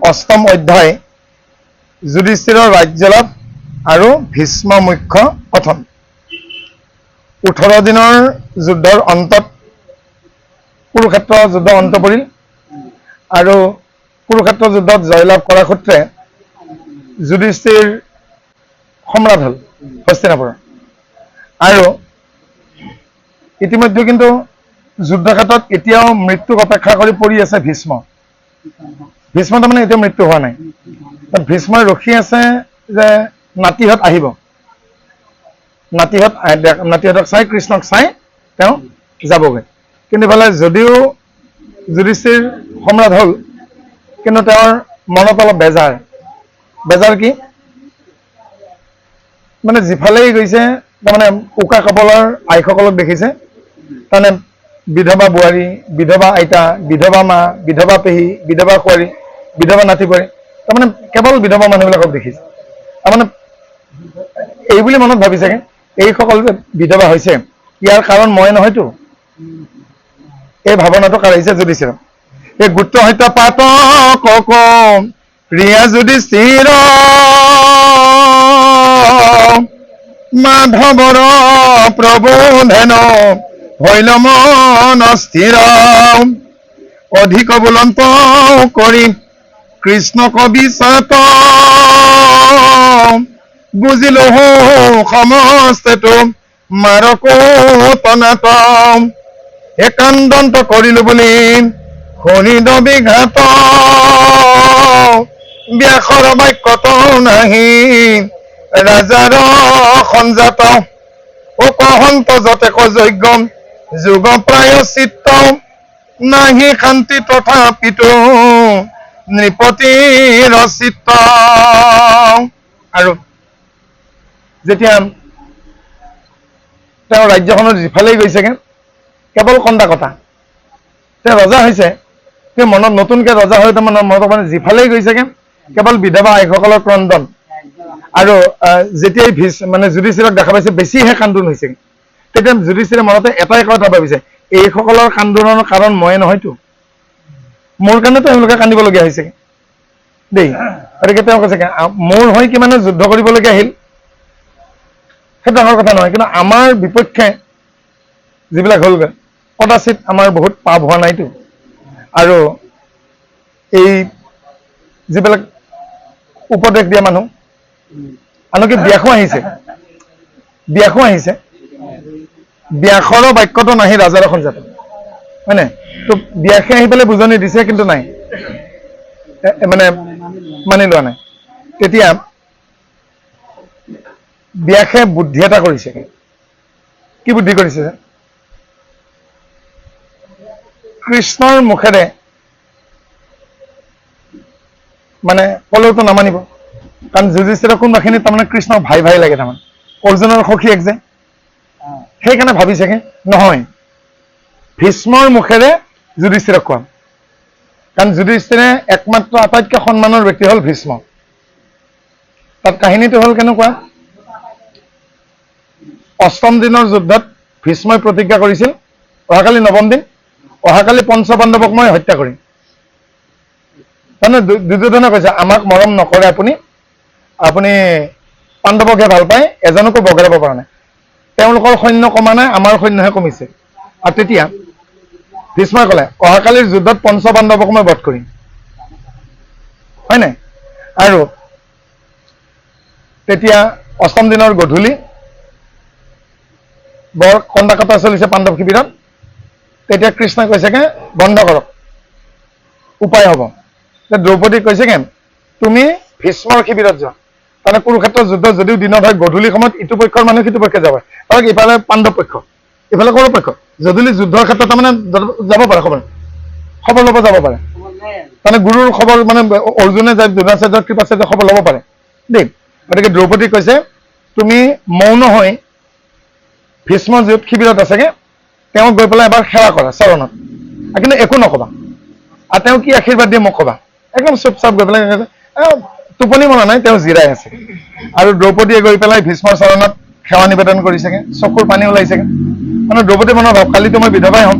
অষ্টম অধ্যায় যুধিষ্ঠিৰৰ ৰাজ্যলাভ আৰু ভীষ্ম মুখ্য কথন। 18 দিনৰ যুদ্ধৰ অন্তত কুৰুক্ষেত্ৰ যুদ্ধ অন্ত পৰিল আৰু কুৰুক্ষেত্ৰ যুদ্ধত জয়লাভ কৰাৰ সূত্ৰে যুধিষ্ঠিৰ সম্ৰাট হল হস্তিনাপুৰৰ। আৰু ইতিমধ্যে কিন্তু যুদ্ধক্ষেত্ৰত এতিয়াও মৃত্যুক অপেক্ষা কৰি পৰি আছে ভীষ্ম। ভীষ্ম তাৰমানে এতিয়া মৃত্যু হোৱা নাই। ভীষ্মই ৰখি আছে যে নাতিহঁত আহিব, নাতিহঁতক চাই কৃষ্ণক চাই তেওঁ যাবগৈ। কিন্তু ইফালে যদিও যুধিষ্ঠিৰ সম্ৰাট হল, কিন্তু তেওঁৰ মনত অলপ বেজাৰ কি মানে যিফালেই গৈছে তাৰমানে উকা কপলৰ আইসকলক দেখিছে, তাৰমানে বিধৱা বোৱাৰী, বিধৱা আইতা, বিধৱা মা, বিধৱা পেহী, বিধৱা খুৱাৰী, বিধৱা নাতি বোৱাৰী, তাৰমানে কেৱল বিধৱা মানুহবিলাকক দেখিছে। তাৰমানে এইবুলি মনত ভাবিছেগে এইসকল যে বিধৱা হৈছে ইয়াৰ কাৰণ মই নহয়তো, এই ভাৱনাটো কাৰ আহিছে যুধিষ্ঠিৰ। এই গোত্ৰ হত্যা পাত ৰিয়া যুধিষ্ঠিৰ মাধৱৰ প্ৰবোধেন হইল মন স্থিৰ অধিক বুলন্ত কৰি কৃষ্ণ কবিচাত বুজিলো সমস্তেটো মাৰকোতনাত একান্তন্ত কৰিলো বুলি শুনিল বিঘাত ব্যাসৰ বাক্যত নাহি ৰাজাৰ সঞ্জাত উপহন্ত যতেক যজ্ঞ যুগ প্ৰায় চিত্ত নাহি শান্তি তথাপিতো নৃপতিৰ চিত্ত। আৰু যেতিয়া তেওঁ ৰাজ্যখনত যিফালেই গৈছেগে কেৱল কন্দা কটা। তেওঁ ৰজা হৈছে, তেওঁ মনত নতুনকে ৰজা হৈ মনত মানে যিফালেই গৈছেগে কেৱল বিধৱা আইসকলৰ ক্ৰন্দন। আৰু যেতিয়াই মানে যুধিষ্ঠিৰক দেখা পাইছে বেছিহে কান্দোন হৈছে, তেতিয়া যুধিষ্ঠিৰে মনতে এটাই কথা ভাবিছে, এইসকলৰ কান্দোনৰ কাৰণ মই নহয়তো, মোৰ কাৰণেতো তেওঁলোকে কান্দিবলগীয়া হৈছে দেই। গতিকে তেওঁ কৈছে মোৰ হৈ কিমানে যুদ্ধ কৰিবলগীয়া আহিল সেইটো ডাঙৰ কথা নহয়, কিন্তু আমাৰ বিপক্ষে যিবিলাক হ'লগৈ কদাচিত আমাৰ বহুত পাপ হোৱা নাইতো। আৰু এই যিবিলাক উপদেশ দিয়া মানুহ, আনকি ব্যাসো আহিছে, ব্যাসৰো বাক্যটো নাহি ৰাজাৰ সঞ্জাত, হয় নাই? তো ব্যাসে আহি পেলাই বুজনি দিছে, কিন্তু নাই মানে মানি লোৱা নাই। তেতিয়া ব্যাসে বুদ্ধি এটা কৰিছে। কি বুদ্ধি কৰিছে? কৃষ্ণৰ মুখেৰে মানে ক'লেওতো নামানিব, কাৰণ যুধিষ্ঠিৰৰ কোনোবাখিনি তাৰমানে কৃষ্ণক ভাই লাগে, তাৰমানে অৰ্জুনৰ সখীয়েক যে, সেইকাৰণে ভাবিছেগে নহয় ভীষ্মৰ মুখেৰে যুধিষ্ঠিৰক কোৱা। কাৰণ যুধিষ্ঠিৰে একমাত্ৰ আটাইতকৈ সন্মানৰ ব্যক্তি হ'ল ভীষ্ম। তাত কাহিনীটো হ'ল কেনেকুৱা, অষ্টম দিনৰ যুদ্ধত ভীষ্মই প্ৰতিজ্ঞা কৰিছিল অহাকালি নৱম দিন, অহাকালি পঞ্চপাণ্ডৱক মই হত্যা কৰিম। তাৰমানে দুৰ্যোধনে কৈছে আমাক মৰম নকৰে আপুনি পাণ্ডৱকহে ভাল পায়, এজনকো বগৰাব পৰা নাই। তেওঁলোকৰ সৈন্য কমা নাই, আমাৰ সৈন্যহে কমিছে। আৰু তেতিয়া ভীষ্মই ক'লে অহাকালিৰ যুদ্ধত পঞ্চপাণ্ডৱক মই বধ কৰিম, হয় নাই? আৰু তেতিয়া অষ্টম দিনৰ গধূলি বৰ কন্দা কটা চলিছে পাণ্ডৱ শিবিৰত। তেতিয়া কৃষ্ণই কৈছেগে বন্ধ কৰক, উপায় হ'ব। দ্ৰৌপদীক কৈছেগে তুমি ভীষ্মৰ শিবিৰত যোৱা, তাৰমানে কুৰুক্ষেত্ৰৰ যুদ্ধ যদিও দিনত হয় গধূলি সময়ত ইটো পক্ষৰ মানুহ সিটো পক্ষে যাব। ধৰক ইফালে পাণ্ডৱ পক্ষ, ইফালে কৌৰৱ পক্ষ, যদিও যুদ্ধৰ ক্ষেত্ৰত তাৰমানে যাব পাৰে, খবৰ ল'ব যাব পাৰে, তাৰমানে গুৰুৰ খবৰ মানে অৰ্জুনে যায় দ্ৰোণাচাৰ্যৰ কৃপাচাৰ্যৰ খবৰ ল'ব পাৰে দেই। গতিকে দ্ৰৌপদীক কৈছে তুমি মৌন হৈ ভীষ্ম য'ত শিবিৰত আছেগে তেওঁক গৈ পেলাই এবাৰ সেৱা কৰা চৰণত, কিন্তু একো নকবা। আৰু তেওঁ কি আশীৰ্বাদ দিয়ে মোক কবা। একদম চুপচাপ গৈ পেলাই টোপনি মৰা নাই, তেওঁ জিৰাই আছে। আৰু দ্ৰৌপদীয়ে গৈ পেলাই ভীষ্মৰ চৰণত সেৱা নিবেদন কৰিছেগে, চকুৰ পানী ওলাইছেগে। মানে দ্ৰৌপদী মনৰ ভাৱ কালিতো মই বিধৱাই হ'ম।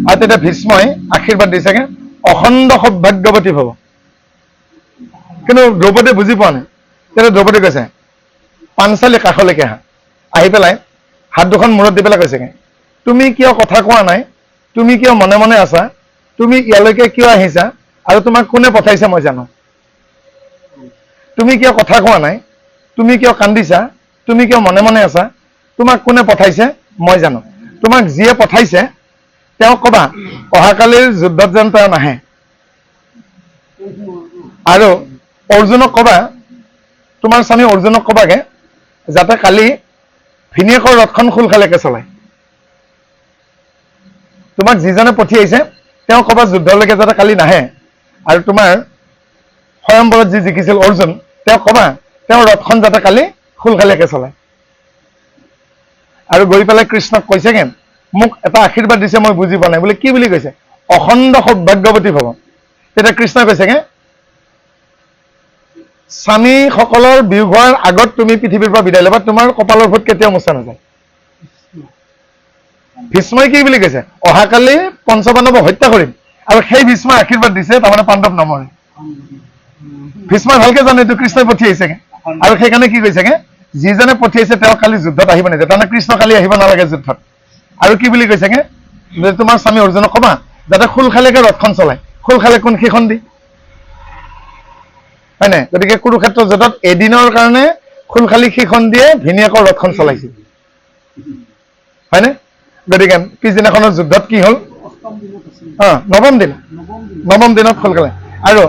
আৰু তেতিয়া ভীষ্মই আশীৰ্বাদ দিছেগে অখণ্ড সৌভাগ্যৱতী হ'ব, কিন্তু দ্ৰৌপদীয়ে বুজি পোৱা নাই। তেতিয়া দ্ৰৌপদী কৈছে পাঞ্চালী কাষলৈকে আহি পেলাই হাত দুখন মূৰত দি পেলাই কৈছেগে তুমি কিয় কথা কোৱা নাই, তুমি কিয় মনে মনে আছা, তুমি ইয়ালৈকে কিয় আহিছা আৰু তোমাক কোনে পঠাইছে মই জানো। তুমি কিয় কথা কোৱা নাই, তুমি কিয় কান্দিছা, তুমি কিয় মনে মনে আছা, তোমাক কোনে পঠাইছে মই জানো। তোমাক যিয়ে পঠাইছে তেওঁ কবা অহাকালিৰ যুদ্ধত যেন তেওঁ নাহে, আৰু অৰ্জুনক কবা, তোমাৰ স্বামী অৰ্জুনক কবাগে যাতে কালি ভিনীয়েকৰ ৰথখন সোনকালেকে চলায়। তোমাক যিজনে পঠিয়াইছে তেওঁ কবা যুদ্ধলৈকে যাতে কালি নাহে, আৰু তোমাৰ স্বয়ম্বৰত যি জিকিছিল অৰ্জুন তেওঁ কবা তেওঁৰ ৰথখন যাতে কালি সোনকালেকে চলায়। আৰু গৈ পেলাই কৃষ্ণক কৈছেগে মোক এটা আশীৰ্বাদ দিছে মই বুজি পোৱা নাই। বোলে কি বুলি কৈছে, অখণ্ড সৌভাগ্যৱতী ভৱ। তেতিয়া কৃষ্ণই কৈছেগে স্বামীসকলৰ বিয়োগ হোৱাৰ আগত তুমি পৃথিৱীৰ পৰা বিদায় ল'বা, তোমাৰ কপালৰ ফুট কেতিয়াও মোচা নাযায়। ভীষ্মই কি বুলি কৈছে, অহাকালি পঞ্চপাণ্ডৱক হত্যা কৰিম, আৰু সেই ভীষ্মই আশীৰ্বাদ দিছে তাৰমানে পাণ্ডৱ নমৰে। ভীষ্মই ভালকে জানে এইটো কৃষ্ণই পঠিয়াইছেগে, আৰু সেইকাৰণে কি কৈছেগে যিজনে পঠিয়াইছে তেওঁ কালি যুদ্ধত আহিব নিদিয়ে, তাৰমানে কৃষ্ণ কালি আহিব নালাগে যুদ্ধত। আৰু কি বুলি কৈছেগে যে তোমাৰ স্বামী অৰ্জুনক কবা যাতে সোনকালেকে ৰথখন চলায়। সোনকালে কোন সেইখন দি হয় নাই। গতিকে কুৰুক্ষেত্ৰ যুদ্ধত এদিনৰ কাৰণে সোনকালে সেইখন দিয়ে ভিনীয়েকৰ ৰথখন চলাইছিল হয়নে। গতিকে পিছদিনাখনৰ যুদ্ধত কি হ'ল, নৱম দিনত সোনকালে। আৰু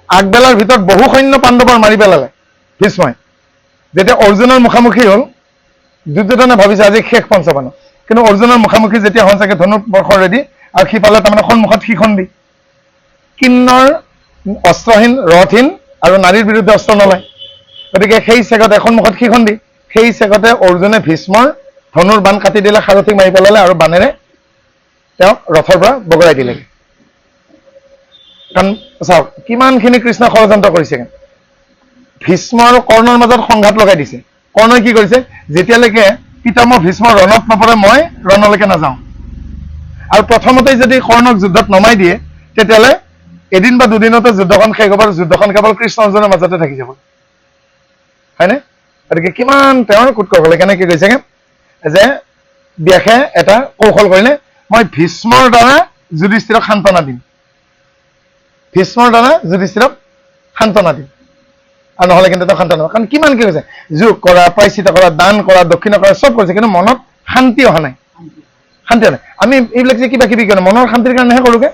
আগবেলাৰ ভিতৰত বহু সৈন্য পাণ্ডৱৰ মাৰি পেলালে ভীষ্মই। যেতিয়া অৰ্জুনৰ মুখামুখি হ'ল দুৰ্যোধনে ভাবিছে আজি শেষ পঞ্চপাণ্ডৱ, কিন্তু অৰ্জুনৰ মুখামুখি যেতিয়া হ'ল চাগে ধনুৰ বৰ্ষৰেদি, আৰু সিফালে তাৰমানে সন্মুখত সিখন দি কিন্নৰ অস্ত্ৰহীন ৰথহীন আৰু নাৰীৰ বিৰুদ্ধে অস্ত্ৰ নলয়। গতিকে সেই চেগতে সন্মুখত সিখন দি সেই চেগতে অৰ্জুনে ভীষ্মৰ ধনুৰ বাণ কাটি দিলে, সাৰথিক মাৰি পেলালে, আৰু বাণেৰে তেওঁক ৰথৰ পৰা বগৰাই দিলেগে। কাৰণ চাওক কিমানখিনি কৃষ্ণ ষড়যন্ত্ৰ কৰিছে। ভীষ্ম আৰু কৰ্ণৰ মাজত সংঘাত লগাই দিছে। কৰ্ণই কি কৰিছে, যেতিয়ালৈকে পিতামহ ভীষ্ম ৰণত নপৰে মই ৰণলৈকে নাযাওঁ। আৰু প্ৰথমতেই যদি কৰ্ণক যুদ্ধত নমাই দিয়ে তেতিয়াহ'লে এদিন বা দুদিনতে যুদ্ধখন শেষ হ'ব, যুদ্ধখন কেৱল কৃষ্ণ অৰ্জুনৰ মাজতে থাকি যাব হয়নে। গতিকে কিমান তেওঁৰ কুটকৌশল। সেইকাৰণে কি কৈছেগে যে ব্যাসে এটা কৌশল কৰিলে, মই ভীষ্মৰ দ্বাৰা যুধিষ্ঠিৰক সান্তনা দিম, ভীষ্মৰ দ্বাৰা যুধিষ্ঠিৰক সান্তনা দিম, আৰু নহ'লে কিন্তু তেওঁ সান্তনা। কাৰণ কিমান কি হৈছে, যোগ কৰা, প্ৰায়শ্চিত কৰা, দান কৰা, দক্ষিণা কৰা, চব কৰিছে, কিন্তু মনত শান্তি অহা নাই, শান্তি অহা নাই। আমি এইবিলাক যে কিবা কিবি কৰে মনৰ শান্তিৰ কাৰণেহে কৰোগে।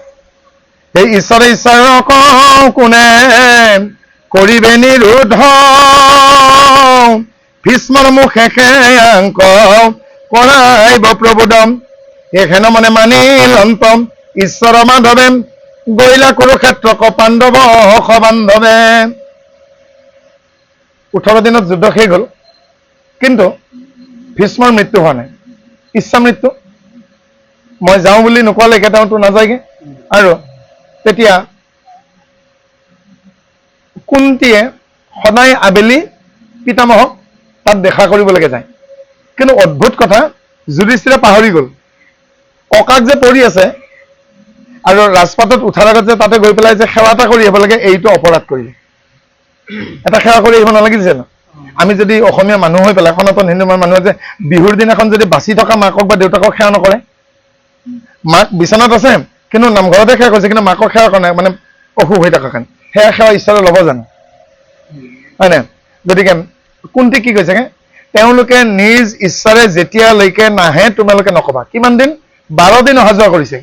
সেই ঈশ্বৰে ঈশ্বৰক কোনে কৰিবে নিৰোধ, ভীষ্মৰ মুখে আংক কৰাইব প্ৰবোধম, এখেন মনে মানিল অন্তম ঈশ্বৰ মাধৱে, গৈলা কুৰুক্ষেত্ৰক পাণ্ডৱ সবান্ধৱে। 18 দিনত যুদ্ধ শেষ হ'ল, কিন্তু ভীষ্মৰ মৃত্যু হোৱা নাই, ইচ্ছা মৃত্যু। মই যাওঁ বুলি নোকোৱালৈকে তেওঁতো নাযায়গে। আৰু তেতিয়া কুন্তীয়ে সদায় আবেলি পিতামহক তাত দেখা কৰিবলৈকে যায়। কিন্তু অদ্ভুত কথা, যুধিষ্ঠিৰে পাহৰি গ'ল ককাক যে পৰি আছে, আৰু ৰাজপাটত উঠাৰ আগত যে তাতে গৈ পেলাই যে সেৱা এটা কৰি আহিব লাগে, এইটো অপৰাধ কৰিলে। এটা সেৱা কৰি আহিব নালাগিছে জানো। আমি যদি অসমীয়া মানুহ হৈ পেলাই সনাতন হিন্দু মানুহে যে বিহুৰ দিনাখন যদি বাচি থকা মাকক বা দেউতাকক সেৱা নকৰে, মাক বিচনাত আছে কিন্তু নামঘৰতে সেৱা কৰিছে, কিন্তু মাকক সেৱা কৰা নাই, মানে অসুখ হৈ থকাৰ কাৰণে, সেয়া সেৱা ঈশ্বৰে ল'ব জানো হয় নাই। গতিকে কুন্তীক কি কৈছেগে, তেওঁলোকে নিজ ইচ্ছাৰে যেতিয়ালৈকে নাহে তোমালোকে নকবা। কিমান দিন, 12 দিন অহা যোৱা কৰিছে,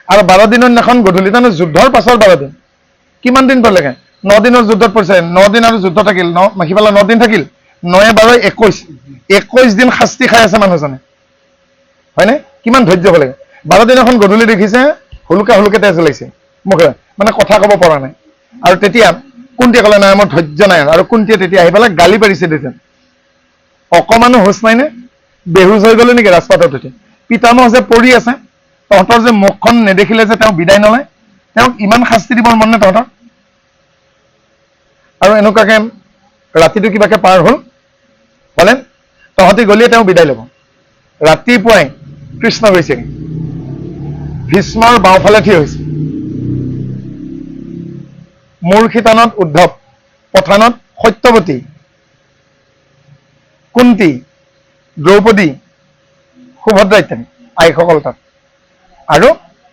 আৰু 12 দিনৰ দিনাখন গধূলি, তাৰমানে যুদ্ধৰ পাছৰ 12 দিন। কিমান দিন পালেগে, 9 দিনৰ যুদ্ধত পৰিছে, 9 দিন আৰু যুদ্ধ থাকিল, সিফালে 9 দিন থাকিল, 9 12 21 দিন শাস্তি খাই আছে মানুহজনে হয়নে। কিমান ধৈৰ্য হ'ব লাগে। 12 দিনাখন গধূলি দেখিছে হুলুকে তেজ ওলাইছে মুখে, মানে কথা ক'ব পৰা নাই। আৰু তেতিয়া কুন্তীয়ে ক'লে নাই মোৰ ধৈৰ্য নাই, আৰু কুন্তীয়ে তেতিয়া আহি পেলাই গালি পাৰিছে দেউতাক, অকমানো হুঁচ নাই নে, বেহুচ হৈ গ'লে নেকি ৰাজপাটত উঠি, পিতামহ যে পৰি আছে, তহঁতৰ যে মুখখন নেদেখিলে যে তেওঁ বিদায় নলয়, তেওঁক ইমান শাস্তি দিবৰ মন নে তহঁতৰ। আৰু এনেকুৱাকে ৰাতিটো কিবাকে পাৰ হ'লে তহঁতি গলিয়ে তেওঁ বিদায় ল'ব। ৰাতিপুৱাই কৃষ্ণ গৈছে, ভীষ্মৰ বাওঁফালে থিয় হৈছে, মূৰ শিতানত উদ্ধৱ, পথানত সত্যৱতী, কুন্তী, দ্ৰৌপদী, সুভদ্ৰা ইত্যাদি আইসকল তাত। আৰু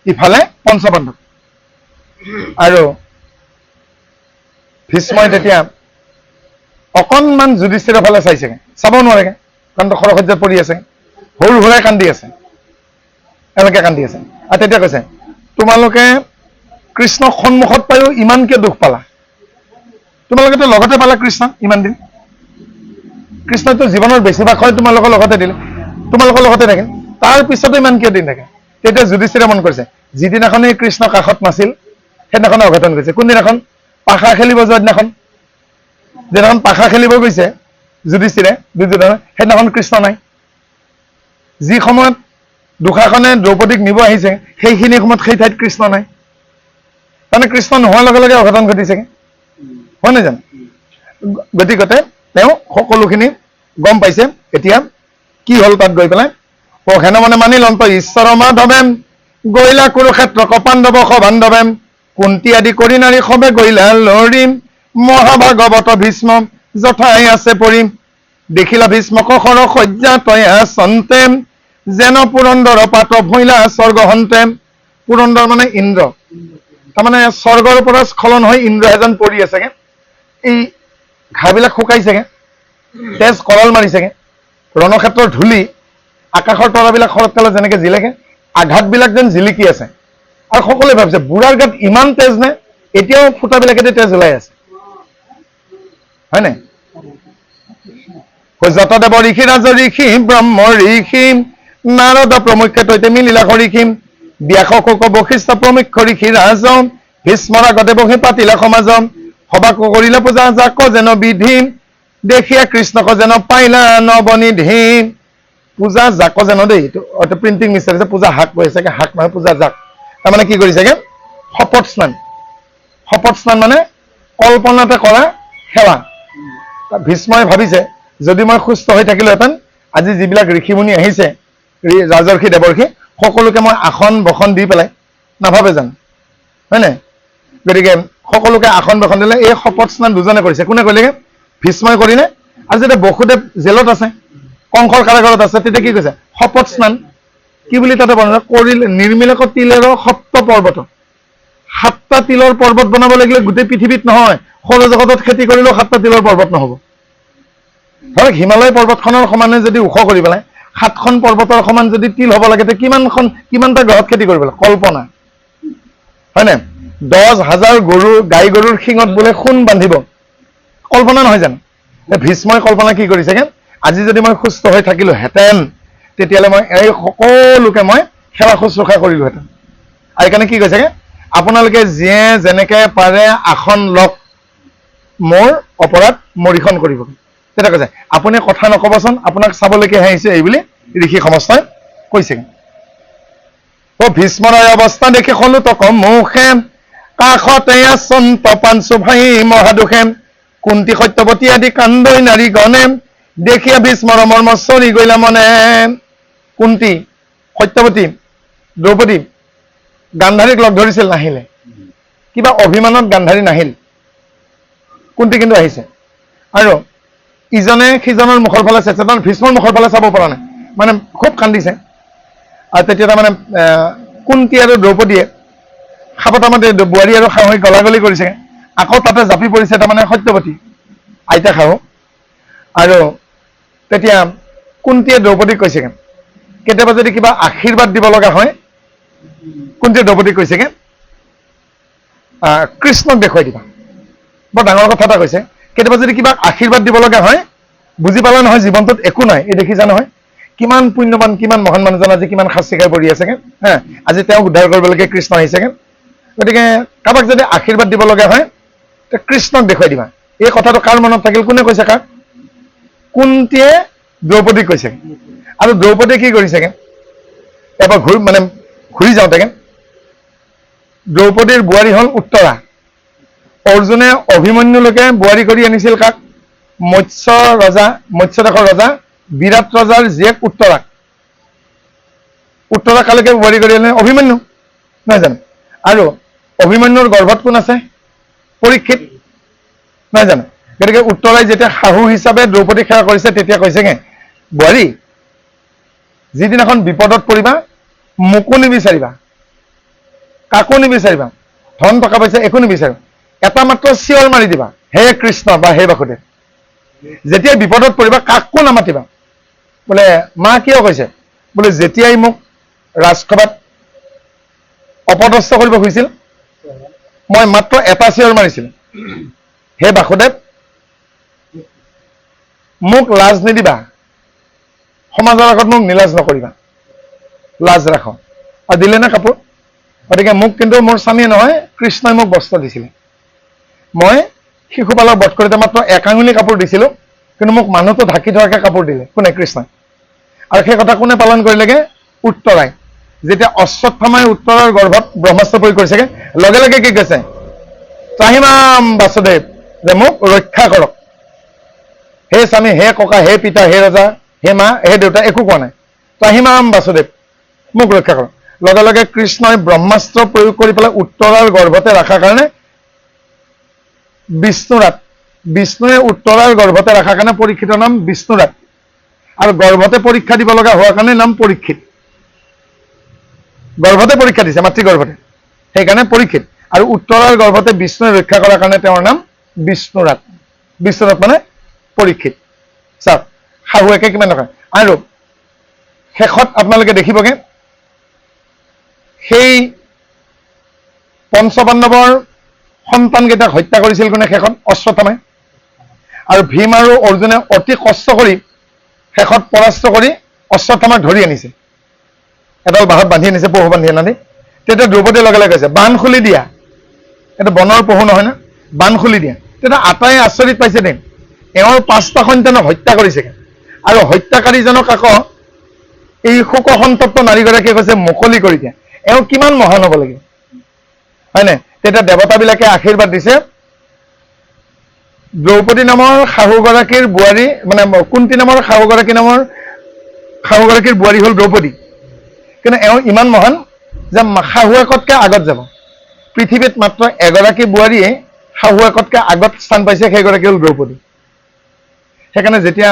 ইফালে পঞ্চপাণ্ডৱ। আৰু ভীষ্মই তেতিয়া অকণমান যুধিষ্ঠিৰৰ ফালে চাইছেগে, চাব নোৱাৰেগে, কাৰণ খৰসজ্জাত পৰি আছে, সৰু সুৰাই কান্দি আছে, এনেকে কান্দি আছে। আৰু তেতিয়া কৈছে, তোমালোকে কৃষ্ণক সন্মুখত পায়ো ইমান কিয় দুখ পালা? তোমালোকেতো লগতে পালা কৃষ্ণক ইমান দিন। কৃষ্ণটো জীৱনৰ বেছিভাগ হয় তোমালোকৰ লগতে দিলে, তোমালোকৰ লগতে থাকিল, তাৰ পিছতো ইমান কিয় দিন থাকে? তেতিয়া যুধিষ্ঠিৰে মন কৰিছে, যিদিনাখনেই কৃষ্ণ কাষত নাছিল সেইদিনাখনে অঘটন গৈছে। কোনদিনাখন? পাশা খেলিব যোৱা দিনাখন। যিদিনাখন পাশা খেলিব গৈছে যুধিষ্ঠিৰে দুৰ্যোধনে, সেইদিনাখন কৃষ্ণ নাই। যি সময়ত দুষাখনে দ্ৰৌপদীক নিব আহিছে সেইখিনি সময়ত সেই ঠাইত কৃষ্ণ নাই। তাৰমানে কৃষ্ণ নোহোৱাৰ লগে লগে অঘটন ঘটিছেগে, হয় নহয় জানো? গতিকতে তেওঁ সকলোখিনি গম পাইছে। এতিয়া কি হ'ল তাত গৈ পেলাই, পঘেন মনে মানি লম তই ঈশ্বৰ মাধৱেম, গৈলা কুৰুক্ষেত্ৰ কপাণ্ডৱ সবান্ধৱেম, কুন্তী আদি কৰি নাৰী সবে গৈলা লৰিম, মহাভাগৱত ভীষ্ম যথাই আছে পৰিম, দেখিলা ভীষ্মক সৰ সজ্জা তই আচন্তেম, যেন পুৰন্দৰ পাত ভৈলা স্বৰ্গ হন্তেম। পুৰন্দৰ মানে ইন্দ্ৰ, তাৰমানে স্বৰ্গৰ পৰা স্খলন হৈ ইন্দ্ৰ এজন পৰি আছেগে, এই ঘাঁহবিলাক শুকাইছেগে, তেজ কঁৰল মাৰিছেগে, ৰণক্ষেত্ৰৰ ধূলি আকাশৰ তৰাবিলাক শৰৎকালত যেনেকে জিলেগে, আঘাতবিলাক যেন জিলিকি আছে। আৰু সকলোৱে ভাবিছে বুঢ়াৰ গাত ইমান তেজ নে, এতিয়াও ফুটাবিলাকেদি তেজ ওলাই আছে, হয় নাই? যতদেৱ ঋষি ৰাজ ঋষি ব্ৰহ্ম ঋষি নাৰদ প্ৰমুখ্যে তৈতে মিলিলা ঋষিম, ব্যাস শোক বশিষ্ঠ প্ৰমুখ্য ঋষি ৰাজ, ভীষ্মৰ আগতে বহি পাতিলা সমাজ, সভা কৰিলা পূজা যাক যেন বিধি, দেখিয়া কৃষ্ণক যেন পাইলা নৱনিধি। পূজা জাক যেন দেই, এইটো প্ৰিণ্টিং মিষ্টেক আছে, পূজা হাক কৈ চাগে, হাক নহয় পূজা জাক। তাৰমানে কি কৰিছেগে, শপত স্নান। শপত স্নান মানে কল্পনাতে কৰা সেৱা। ভীষ্মই ভাবিছে যদি মই সুস্থ হৈ থাকিলোহেঁতেন, আজি যিবিলাক ঋষিমুনি আহিছে, ৰাজৰ্ষি দেৱৰ্ষি, সকলোকে মই আসন বসন দি পেলাই, নাভাবে জানো, হয় নাই? গতিকে সকলোকে আসন বসন দিলে। এই শপত স্নান দুজনে কৰিছে। কোনে কৰিলেগে? ভীষ্মই কৰিলে। আৰু যেতিয়া বসুদেৱ জেলত আছে, কংসৰ কাৰাগাৰত আছে, তেতিয়া কি কৈছে? শপত স্নান। কি বুলি তাতে বনালে? কৰিলে নিৰ্মিলক তিলেৰ সপ্ত পৰ্বত। 7টা তিলৰ পৰ্বত বনাব লাগিলে গোটেই পৃথিৱীত নহয়, সৌৰজগতত খেতি কৰিলেও 7টা তিলৰ পৰ্বত নহব। ধৰক হিমালয় পৰ্বতখনৰ সমানে যদি ওখ কৰি পেলাই 7খন পৰ্বতৰ সমান যদি তিল হ'ব লাগে, কিমানটা গ্ৰহত খেতি কৰিব লাগে? কল্পনা, হয় নাই? 10,000 গৰু, গাই গৰুৰ শিঙত বোলে সোণ বান্ধিব, কল্পনা নহয় জানো? ভীষ্মই কল্পনা কি কৰিছেগে, আজি যদি মই সুস্থ হৈ থাকিলোহেঁতেন, তেতিয়াহ'লে মই এই সকলোকে মই সেৱা শুশ্ৰূষা কৰিলোহেঁতেন। আৰু সেইকাৰণে কি কৈছেগে, আপোনালোকে যিয়ে যেনেকে পাৰে আসন লওক, মোৰ অপৰাধ মৰিখন কৰিব। তেতিয়া কৈছে আপুনি কথা নকবচোন, আপোনাক চাবলৈকেহে আহিছে, এই বুলি ঋষি সমস্তই কৈছেগে। ভীষ্মৰ অৱস্থা দেখি শলো তক মুখে, কাষতে আচন্ত পাঞ্চু ভাই মহাদুখে, কুন্তী সত্যৱতী আদি কান্দৈ নাৰী গণে, দেখিয়া ভীষ্মৰ মৰ্ম চৰি গৈলা মনে। কুন্তী, সত্যৱতী, দ্ৰৌপদী গান্ধাৰীক লগ ধৰিছিল, নাহিলে। কিবা অভিমানত গান্ধাৰী নাহিল, কুন্তী কিন্তু আহিছে। আৰু ইজনে সিজনৰ মুখৰ ফালে চাইছে, তাৰ ভীষ্মৰ মুখৰ ফালে চাব পৰা নাই, মানে খুব কান্দিছে। আৰু তেতিয়া তাৰমানে কুন্তী আৰু দ্ৰৌপদীয়ে সাৱতামতে বোৱাৰী আৰু শাহুৱেক গলাগলি কৰিছে। আকৌ তাতে জাপি পৰিছে তাৰমানে সত্যৱতী, আইতা শাহু। আৰু তেতিয়া কুন্তীয়ে দ্ৰৌপদীক কৈছেগে, কেতিয়াবা যদি কিবা আশীৰ্বাদ দিব লগা হয়, কুন্তীয়ে দ্ৰৌপদীক কৈছেগে কৃষ্ণক দেখুৱাই দিবা। বৰ ডাঙৰ কথা এটা কৈছে, কেতিয়াবা যদি কিবা আশীৰ্বাদ দিব লগা হয়, বুজি পালা নহয় জীৱনটোত একো নাই, এই দেখিছা নহয় কিমান পুণ্যৱান, কিমান মহান মানুহজন আজি কিমান শাস্তি খাই পৰি আছেগে, হা, আজি তেওঁক উদ্ধাৰ কৰিবলৈকে কৃষ্ণ আহিছেগে। গতিকে কাৰোবাক যদি আশীৰ্বাদ দিব লগা হয়, কৃষ্ণক দেখুৱাই দিবা। এই কথাটো কাৰ মনত থাকিল? কোনে কৈছে কাক? কুন্তীয়ে দ্ৰৌপদীক কৈছে। আৰু দ্ৰৌপদীয়ে কি কৰিছেগে, এবাৰ ঘূৰি যাওঁতেগে দ্ৰৌপদীৰ বোৱাৰী হ'ল উত্তৰা। অৰ্জুনে অভিমন্যুলৈকে বোৱাৰী কৰি আনিছিল কাক? মৎস্য দেশৰ ৰজা বিৰাট ৰজাৰ জীয়েক উত্তৰাক। উত্তৰা কালৈকে বোৱাৰী কৰি আনিলে? অভিমন্যু, নহয় জানো? আৰু অভিমন্যুৰ গৰ্ভত কোন আছে? পৰীক্ষিত নহয় জানো? গতিকে উত্তৰাই যেতিয়া শাহু হিচাপে দ্ৰৌপদীক সেৱা কৰিছে তেতিয়া কৈছেগে, বোৱাৰী যিদিনাখন বিপদত পৰিবা মোকো নিবিচাৰিবা, কাকো নিবিচাৰিবা, ধন টকা পইচা একো নিবিচাৰিবা, এটা মাত্ৰ চিঞৰ মাৰি দিবা, হে কৃষ্ণ বা হে বাসুদেৱ। যেতিয়া বিপদত পৰিবা কাকো নামাতিবা। বোলে মা কিয় কৈছে? বোলে যেতিয়াই মোক ৰাজসভাত অপদস্থ কৰিব খুজিছিল মই মাত্ৰ এটা চিঞৰ মাৰিছিলো, হে বাসুদেৱ মোক লাজ নিদিবা, সমাজৰ আগত মোক নিলাজ নকৰিবা, লাজ ৰাখ। আৰু দিলে নে কাপোৰ? গতিকে মোক কিন্তু মোৰ স্বামীয়ে নহয় কৃষ্ণই মোক বস্ত্ৰ দিছিলে। মই শিশুপালক বধ কৰোঁতে মাত্ৰ 1 আঙুলি কাপোৰ দিছিলো, কিন্তু মোক মানুহটো ঢাকি ধৰাকে কাপোৰ দিলে কোনে? কৃষ্ণই। আৰু সেই কথা কোনে পালন কৰিলেগে? উত্তৰাই। যেতিয়া অশ্বত্থামাই উত্তৰৰ গৰ্ভত ব্ৰহ্মাস্ত্ৰ প্ৰয়োগ কৰিছেগে লগে লগে কি কৈছে? ত্ৰাহিমাম বাসুদেৱ, যে মোক ৰক্ষা কৰক। হে স্বামী, হে ককা, হে পিতা, হে ৰজা, হে মা, হে দেউতা একো কোৱা নাই, ত্ৰাহিমাম বাসুদেৱ মোক ৰক্ষা কৰক। লগে লগে কৃষ্ণই ব্ৰহ্মাস্ত্ৰ প্ৰয়োগ কৰি পেলাই উত্তৰাৰ গৰ্ভতে ৰখাৰ কাৰণে বিষ্ণুৰাত, বিষ্ণুৱে উত্তৰাৰ গৰ্ভতে ৰখাৰ কাৰণে পৰীক্ষিতৰ নাম বিষ্ণুৰাত, আৰু গৰ্ভতে পৰীক্ষা দিব লগা হোৱাৰ কাৰণে নাম পৰীক্ষিত। গৰ্ভতে পৰীক্ষা দিছে, মাতৃগৰ্ভতে, সেইকাৰণে পৰীক্ষিত। আৰু উত্তৰাৰ গৰ্ভতে বিষ্ণুৱে ৰক্ষা কৰাৰ কাৰণে তেওঁৰ নাম বিষ্ণুৰাত। বিষ্ণুৰাত মানে পৰীক্ষিত। চাওক শাহুৱেকে কিমান নকয়। আৰু শেষত আপোনালোকে দেখিবগে সেই পঞ্চপাণ্ডৱৰ সন্তানকেইটাক হত্যা কৰিছিল কোনে শেষত? অশ্বত্থামাই। আৰু ভীম আৰু অৰ্জুনে অতি কষ্ট কৰি শেষত পৰাস্ত কৰি অশ্বত্থামাক ধৰি আনিছে, এডাল বাঁহত বান্ধি আনিছে, পহু বান্ধি আনি। তেতিয়া দ্ৰৌপদীয়ে লগে লগে কৈছে, বান্ধ খুলি দিয়া। এইটো বনৰ পহু নহয় না, বান্ধ খুলি দিয়া। তেতিয়া আটাই আচৰিত পাইছে দেই, এওঁৰ 5টা সন্তানক হত্যা কৰিছে, আৰু হত্যাকাৰীজনক আকৌ এই শোক সন্তপ্ত নাৰীগৰাকীয়ে কৈছে মুকলি কৰি দিয়া। এওঁ কিমান মহান হ'ব লাগিব, হয় নাই? তেতিয়া দেৱতাবিলাকে আশীৰ্বাদ দিছে, দ্ৰৌপদী নামৰ শাহুগৰাকীৰ বোৱাৰী, মানে কুন্তী নামৰ শাহুগৰাকীৰ বোৱাৰী হ'ল দ্ৰৌপদী। কিন্তু এওঁ ইমান মহান যে শাহুৱেকতকে আগত যাব। পৃথিৱীত মাত্ৰ এগৰাকী বোৱাৰীয়ে শাহুৱেকতকে আগত স্থান পাইছে, সেইগৰাকী হ'ল দ্ৰৌপদী। সেইকাৰণে যেতিয়া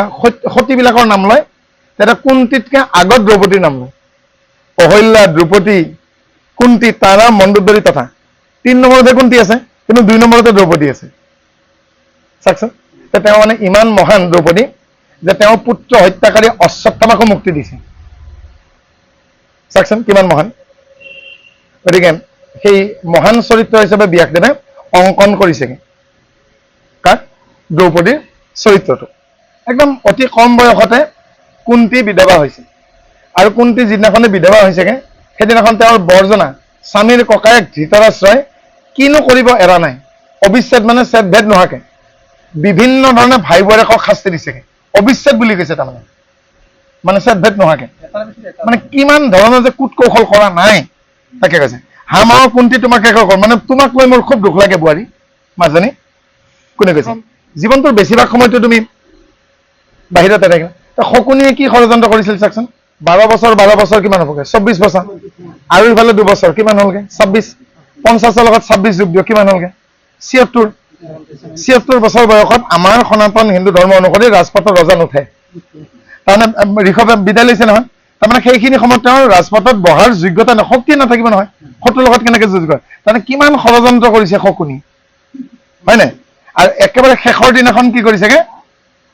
সতীবিলাকৰ নাম লয় তেতিয়া কুন্তীতকে আগত দ্ৰৌপদীৰ নাম লয়। অহল্যা, দ্ৰুপদী, কুন্তী, তাৰা, মণ্ডোদৰী তথা 3 নম্বৰতে কুন্তী আছে, কিন্তু 2 নম্বৰতে দ্ৰৌপদী আছে। চাওকচোন, তেওঁ মানে ইমান মহান দ্ৰৌপদী যে তেওঁ পুত্ৰ হত্যাকাৰী অশ্বত্থামাকো মুক্তি দিছে। চাওকচোন কিমান মহান। গতিকে সেই মহান চৰিত্ৰ হিচাপে ব্যাসদেৱে অংকন কৰিছেগে কাক? দ্ৰৌপদীৰ চৰিত্ৰটো। একদম অতি কম বয়সতে কুন্তী বিধৱা হৈছে, আৰু কুন্তী যিদিনাখনে বিধৱা হৈছেগে সেইদিনাখন তেওঁৰ বৰজনা স্বামীৰ ককায়েক ধৃতৰাষ্ট্ৰই কিনো কৰিব এৰা নাই, অবিচ্ছেদ মানে ছেদভেদ নোহোৱাকে বিভিন্ন ধৰণে ভাই বোৱাৰীয়েকক শাস্তি দিছেগে। অবিচ্ছেদ বুলি কৈছে, তাৰমানে মানে ছেদভেদ নোহোৱাকে, মানে কিমান ধৰণৰ যে কুট কৌশল কৰা নাই তাকে কৈছে। হামাও কুন্তী তোমাক শেষ কৰ, মানে তোমাক লৈ মোৰ খুব দুখ লাগে বোৱাৰী মাজনী। কোনে কৈছে? জীৱনটোৰ বেছিভাগ সময়তো তুমি বাহিৰতে থাকিলা। শকুনিয়ে কি ষড়যন্ত্ৰ কৰিছিল চাওকচোন। 12 বছৰ 12 বছৰ কিমান হ'বগে? 24 বছৰ, আৰু ইফালে 2 বছৰ কিমান হ'লগে? 26। 50ৰ লগত 26 যোগ দিয়ক, কিমান হ'লগে? 76। 76 বছৰ বয়সত আমাৰ সনাতন হিন্দু ধৰ্ম অনুসৰি ৰাজপাটৰ ৰজা নুঠে। তাৰমানে ঋষভে বিদায় লৈছে নহয়, তাৰমানে সেইখিনি সময়ত তেওঁৰ ৰাজপাটত বহাৰ যোগ্যতা শক্তি নাথাকিব নহয়, শত্ৰুৰ লগত কেনেকে যুঁজ কৰে। তাৰমানে কিমান ষড়যন্ত্ৰ কৰিছে শকুনি, হয় নাই? আৰু একেবাৰে শেষৰ দিনাখন কি কৰিছেগে?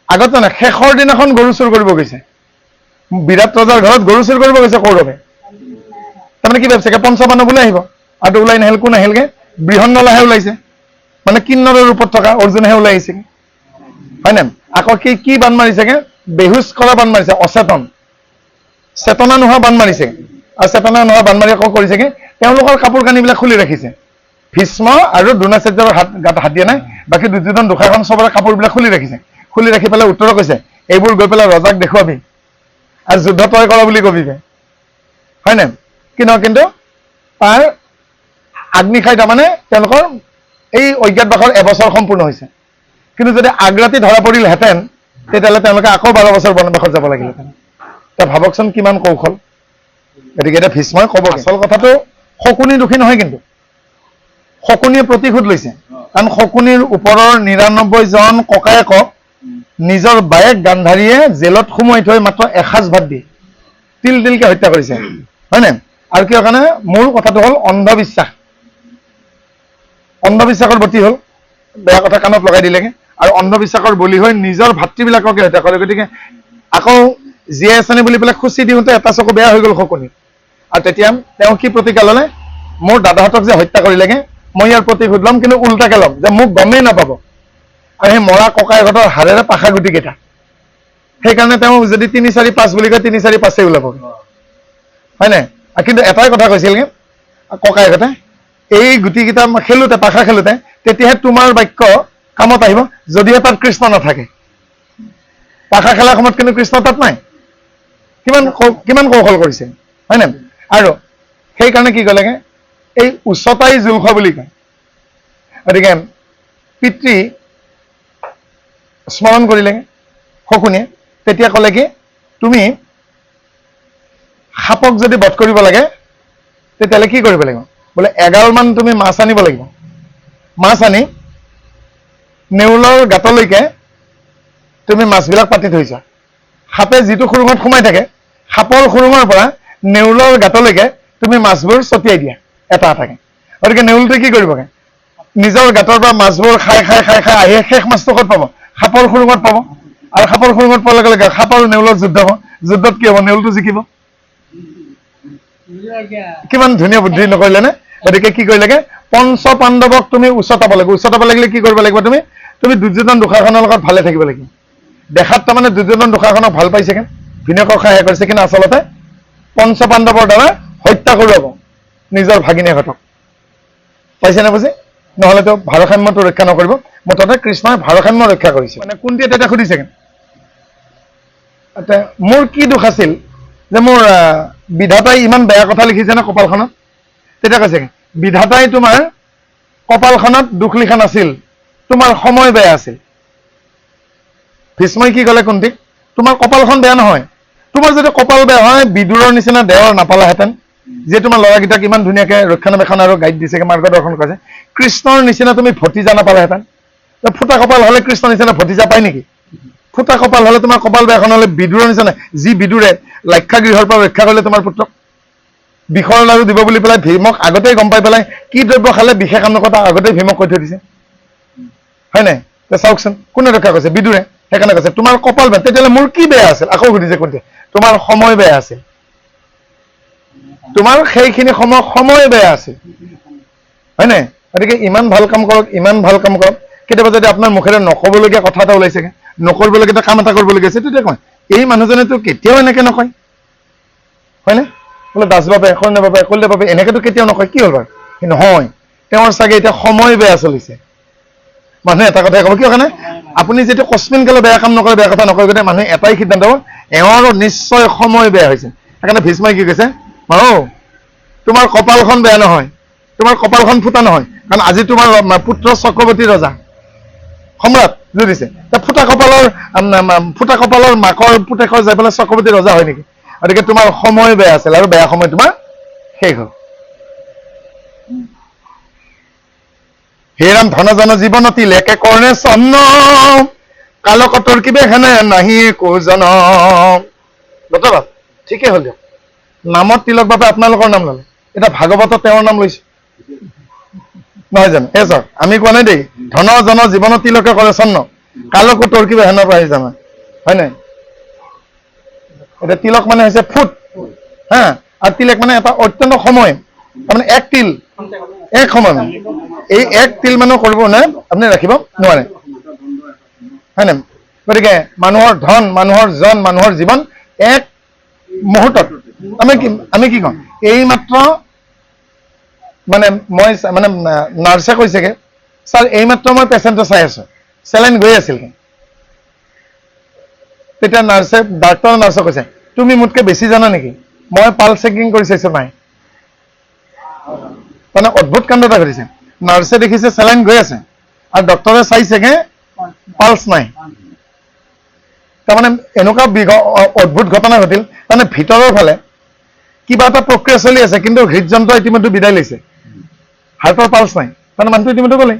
আগত জানে শেষৰ দিনাখন গৰু চুৰ কৰিব গৈছে, বিৰাট ৰজাৰ ঘৰত গৰু চুৰ কৰিব গৈছে কৌৰৱে। তাৰমানে কি ভাবিছে? পঞ্চপাণ্ডৱ ওলাই আহিব, আৰু ওলাই নাহিল। কোন আহিলগে? বৃহন্নলাহে ওলাইছে, মানে কিন্নৰৰ ৰূপত থকা অৰ্জুনেহে ওলাই আহিছেগে, হয় নাই? আকৌ কি বান মাৰিছেগে? বেহুচ কৰা বান মাৰিছে, অচেতন, চেতনা নোহোৱা বান মাৰিছে। আৰু চেতনা নোহোৱা বান মাৰি আকৌ কৰিছেগে তেওঁলোকৰ কাপোৰ কানিবিলাক খুলি ৰাখিছে। ভীষ্ম আৰু দ্ৰোণাচাৰ্যৰ গাত হাত দিয়া নাই, বাকী দুৰ্যোধন দুষাৰখন চবৰে কাপোৰবিলাক খুলি ৰাখিছে। খুলি ৰাখি পেলাই উত্তৰ কৈছে, এইবোৰ গৈ পেলাই ৰজাক দেখুৱাবি আৰু যুদ্ধ তয় কৰা বুলি কবি, হয় নাই? কিন্তু তাৰ আগ্নিশাই তাৰমানে তেওঁলোকৰ এই অজ্ঞাতবাসৰ 1 বছৰ সম্পূৰ্ণ হৈছে। কিন্তু যদি আগ্ৰাতি ধৰা পৰিলহেঁতেন তেতিয়াহ'লে তেওঁলোকে আকৌ 12 বছৰ বনবাসত যাব লাগিলহেঁতেন। এতিয়া ভাবকচোন কিমান কৌশল। গতিকে এতিয়া ভীষ্মই ক'ব, আচল কথাটো শকুনি দুখী নহয়, কিন্তু শকুনিয়ে প্ৰতিশোধ লৈছে। কাৰণ শকুনিৰ ওপৰৰ ৯৯ জন ককায়েকক নিজৰ বায়েক গান্ধাৰীয়ে জেলত সোমোৱাই থৈ মাত্ৰ এসাঁজ ভাত দি তিল তিলকে হত্যা কৰিছে, হয়নে? আৰু কিয় কাৰণে? মোৰ কথাটো হ'ল অন্ধবিশ্বাস, অন্ধবিশ্বাসৰ বতি হ'ল, বেয়া কথা কাণত লগাই দিলেগে আৰু অন্ধবিশ্বাসৰ বলি হৈ নিজৰ ভাতৃবিলাককে হত্যা কৰে। গতিকে আকৌ জীয়াই আছেনে বুলি পেলাই খুচি দিওঁতে এটা চকু বেয়া হৈ গ'ল শকুনি। আৰু তেতিয়া তেওঁ কি প্ৰতিজ্ঞা ল'লে? মোৰ দাদাহঁতক যে হত্যা কৰিলেগে মই ইয়াৰ প্ৰতিশোধ ল'ম, কিন্তু উল্টাকে ল'ম, যে মোক গমেই নাপাব। আৰু সেই মৰা ককায়েকহঁতৰ হাড়েৰে পাখা গুটি কেইটা, সেইকাৰণে তেওঁ যদি ৩, ৪, ৫ বুলি কয় ৩, ৪, ৫ ওলাব, হয় নাই? কিন্তু এটাই কথা কৈছিল ককায়েকহঁতে, এই গুটিকেইটা খেলোতে, পাখা খেলোতে, তেতিয়াহে তোমাৰ বাক্য কামত আহিব, যদিহে তাত কৃষ্ণ নাথাকে। পাখা খেলাৰ সময়ত কিন্তু কৃষ্ণ তাত নাই। কিমান কৌশল কৰিছে, হয় নাই? আৰু সেইকাৰণে কি ক'লেগে? এই উচ্চতাই জোলখ বুলি কয়। গতিকে পিতৃ স্মৰণ কৰিলেগে শকুনিয়ে, তেতিয়া ক'লে কি, তুমি সাপক যদি বধ কৰিব লাগে তেতিয়াহ'লে কি কৰিব লাগিব? বোলে 11 মান তুমি মাছ আনিব লাগিব। মাছ আনি নেউলৰ গাঁতলৈকে তুমি মাছবিলাক পাতি থৈছা। সাপে যিটো খুৰুঙত সোমাই থাকে, সাপৰ খুৰুঙৰ পৰা নেউলৰ গাঁতলৈকে তুমি মাছবোৰ ছটিয়াই দিয়া এটা এটাকে। গতিকে নেউলটোৱে কি কৰিবগে? নিজৰ গাঁতৰ পৰা মাছবোৰ খাই খাই খাই খাই আহি শেষ মাছটো ক'ত পাব? সাপৰ খুৰুঙত পাব। আৰু সাপৰ খুৰুঙত পোৱাৰ লগে লগে সাপ আৰু নেউলৰ যুদ্ধ হ'ব। যুদ্ধত কি হ'ব? নেউলটো জিকিব। কিমান ধুনীয়া বুদ্ধি নকৰিলে নে? গতিকে কি কৰিলেগে? পঞ্চ পাণ্ডৱক তুমি উচতাব লাগিব। উচতাব লাগিলে কি কৰিব লাগিব? তুমি দুৰ্যোধন দুষাসনৰ লগত ভালে থাকিব লাগিব। দেখাত তাৰমানে দুৰ্যোধন দুষাসনক ভাল পাইছেগে, ভিনকক সহায় কৰিছে, কিন্তু আচলতে পঞ্চ পাণ্ডৱৰ দ্বাৰা হত্যা কৰোৱাব নিজৰ ভাগিনীয়েকহঁতক। পাইছেনে বুজি? নহ'লেতো ভাৰসাম্যটো ৰক্ষা নকৰিব। মুঠতে কৃষ্ণই ভাৰসাম্য ৰক্ষা কৰিছে। মানে কুন্তীয়ে তেতিয়া সুধিছেগে, মোৰ কি দোষ আছিল যে মোৰ বিধাতাই ইমান বেয়া কথা লিখিছে নে কপালখনত? তেতিয়া কৈছে, বিধাতাই তোমাৰ কপালখনত দুখ লিখা নাছিল, তোমাৰ সময় বেয়া আছিল। ভীষ্মই কি ক'লে কুন্তীক? তোমাৰ কপালখন বেয়া নহয়, তোমাৰ যদি কপাল বেয়া হয় বিদুৰৰ নিচিনা দেৱৰ নাপালাহেঁতেন, যিয়ে তোমাৰ ল'ৰাকেইটাক ইমান ধুনীয়াকে ৰক্ষণাবেক্ষণ আৰু গাইড দিছেগে, মাৰ্গদৰ্শন কৰিছে। কৃষ্ণৰ নিচিনা তুমি ভতিজা নাপালাহেঁতেন। ফুটা কপাল হ'লে কৃষ্ণৰ নিচিনা ভতিজা পায় নেকি? ফুটা কপাল হ'লে তোমাৰ কপাল বেয়াখন হ'লে বিদুৰৰ নিচিনা, যি বিদুৰে লাক্ষাগৃহৰ পৰা ৰক্ষা কৰিলে তোমাৰ পুত্ৰক, বিষৰ লাৰু দিব বুলি পেলাই ভীমক আগতেই গম পাই পেলাই কি দ্ৰব্য খালে বিশেষ কাম নকৰে আগতেই ভীমক কৈ থৈ দিছে, হয় নাই? চাওকচোন, কোনে ৰক্ষা কৰিছে? বিদুৰে। সেইকাৰণে কৈছে তোমাৰ কপাল বেয়া। তেতিয়াহ'লে মোৰ কি বেয়া আছিল? আকৌ সুধিছে কোনতে? তোমাৰ সময় বেয়া আছিল। তোমাৰ সেইখিনি সময় বেয়া আছিল, হয় নাই? গতিকে ইমান ভাল কাম কৰক, ইমান ভাল কাম কৰক, কেতিয়াবা যদি আপোনাৰ মুখেৰে নক'বলগীয়া কথা এটা ওলাইছেগে, নকৰিবলগীয়া কাম এটা কৰিবলগীয়া আছে, তেতিয়া কয় এই মানুহজনেতো কেতিয়াও এনেকে নকয়, হয়নে? বোলে দাসবাবে, সৈন্যবাবে, কল্যবাবে এনেকেতো কেতিয়াও নকয়, কি হ'ল বাৰু? নহয়, তেওঁৰ চাগে এতিয়া সময় বেয়া চলিছে। মানুহে এটা কথাই ক'ব, কিয় কাৰণে? আপুনি যেতিয়া কস্মিন কালে বেয়া কাম নকৰে, বেয়া কথা নকৰে, গতিকে মানুহে এটাই সিদ্ধান্ত হ'ব, এওঁৰো নিশ্চয় সময় বেয়া হৈছে। সেইকাৰণে ভীষ্মই কি কৈছে? তোমাৰ কপালখন বেয়া নহয়, তোমাৰ কপালখন ফুটা নহয়, কাৰণ আজি তোমাৰ পুত্ৰ চক্ৰৱৰ্তী ৰজা, সম্ৰাট বুজিছে। ফুটা কপালৰ মাকৰ পুতেকৰ যাই পেলাই চক্ৰৱৰ্তী ৰজা হয় নেকি? গতিকে তোমাৰ সময় বেয়া আছিল আৰু বেয়া সময় তোমাৰ শেষ হ'ল। হে ৰাম ধনজন জীৱনতি লেকে কৰ্ণে চন্ন, কালকতৰ কিবে হেনে নাহি কোজন। বতৰা ঠিকেই হ'ল দিয়ক। নামত তিলক বাপে আপোনালোকৰ নাম ল'লে, এতিয়া ভাগৱতত তেওঁৰ নাম লৈছে, নহয় জানো? চাওক, আমি কোৱা নাই দেই, ধন জন জীৱন তিলকে কৰে চন্ন, কালকো তোৰ কিবা হেনৰ পৰা জানা, হয় নাই? এতিয়া তিলক মানে হৈছে ফুট, হা, আৰু তিলক মানে এটা অত্যন্ত সময়, তাৰমানে এক তিল, এক সময় মানে এই এক তিল মানুহ কৰিব নে আপুনি ৰাখিব নোৱাৰে, হয় নাই? গতিকে মানুহৰ ধন, মানুহৰ জন, মানুহৰ জীৱন এক মুহূৰ্তত আমি কি কওঁ? এই মাত্ৰ মানে মই মানে নাৰ্ছে কৈছেগে, ছাৰ এইমাত্ৰ মই পেচেণ্টটো চাই আছো, চেলাইন গৈ আছিল। তেতিয়া ডাক্তৰ নাৰ্ছে কৈছে, তুমি মোতকে বেছি জানা নেকি? মই পাল্স চেকিং কৰি চাইছো, নাই। মানে অদ্ভুত কাণ্ড এটা ঘটিছে। নাৰ্ছে দেখিছে চেলাইন গৈ আছে আৰু ডক্টৰে চাইছেগে পাল্স নাই। তাৰমানে এনেকুৱা অদ্ভুত ঘটনা ঘটিল, মানে ভিতৰৰ ফালে কিবা এটা প্ৰক্ৰিয়া চলি আছে, কিন্তু হৃদযন্ত্ৰ ইতিমধ্যে বিদায় লৈছে, হাৰ্টৰ পাল্স নাই, তাৰমানে মানুহটো ইতিমধ্যে গ'লে।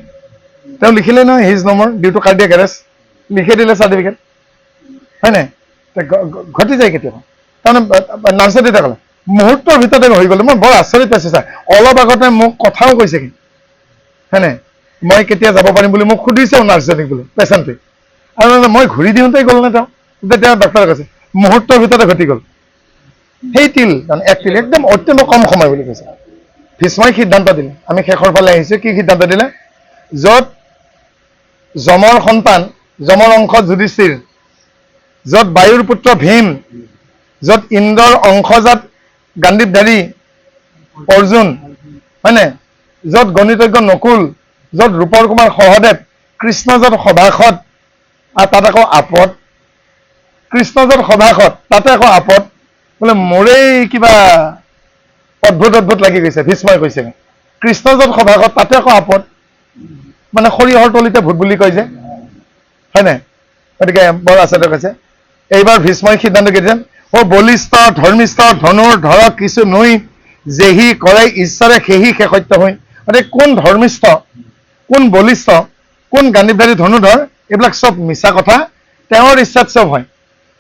তেওঁ লিখিলে নহয় his number due to cardiac arrest লিখি দিলে চাৰ্টিফিকেট হয় নাই ঘটি যায় কেতিয়াবা তাৰমানে নাৰ্ছে তেতিয়া ক'লে মুহূৰ্তৰ ভিতৰতে হৈ গ'লে মই বৰ আচৰিত পাইছোঁ ছাৰ অলপ আগতে মোক কথাও কৈছে কি হয় নাই মই কেতিয়া যাব পাৰিম বুলি মোক সুধিছেও নাৰ্ছজনীক বোলে পেচেণ্টে আৰু মই ঘূৰি দিওঁতেই গ'ল নে তেওঁ তেতিয়া ডক্টৰে কৈছে মুহূৰ্তৰ ভিতৰতে ঘটি গ'ল সেই তিল এক তিল একদম অত্যন্ত কম সময় বুলি কৈছে ভীষ্মই সিদ্ধান্ত দিলে আমি শেষৰ ফালে আহিছোঁ কি সিদ্ধান্ত দিলে য'ত যমৰ সন্তান যমৰ অংশ যুধিষ্ঠিৰ য'ত বায়ুৰ পুত্ৰ ভীম য'ত ইন্দ্ৰৰ অংশজাত গাণ্ডীৱধাৰী অৰ্জুন হয়নে য'ত গণিতজ্ঞ নকুল য'ত ৰূপৰ কুমাৰ সহদেৱ কৃষ্ণ য'ত সভাসদ আৰু তাত আকৌ আপদ কৃষ্ণ য'ত সভাসদ তাতে আকৌ আপদ বোলে মোৰেই কিবা অদ্ভুত লাগি গৈছে ভীষ্মই কৈছে কৃষ্ণ য'ত সভাসদ তাতে আকৌ আপদ মানে সৰিয়হৰ তলিতে ভূত বুলি কয় যে হয় নাই গতিকে বৰ আচৰিত কৈছে এইবাৰ ভীষ্মই সিদ্ধান্ত কি দিছে বলিষ্ঠ ধৰ্মিষ্ঠ ধনুৰ ধৰক কিছু নৈ যেহি কৰে ঈশ্বৰে সেহি শেষত্য হৈ গতিকে কোন ধৰ্মিষ্ঠ কোন বলিষ্ঠ কোন গাণ্ডীৱধাৰী ধনুধৰ এইবিলাক চব মিছা কথা তেওঁৰ ইচ্ছাত চব হয়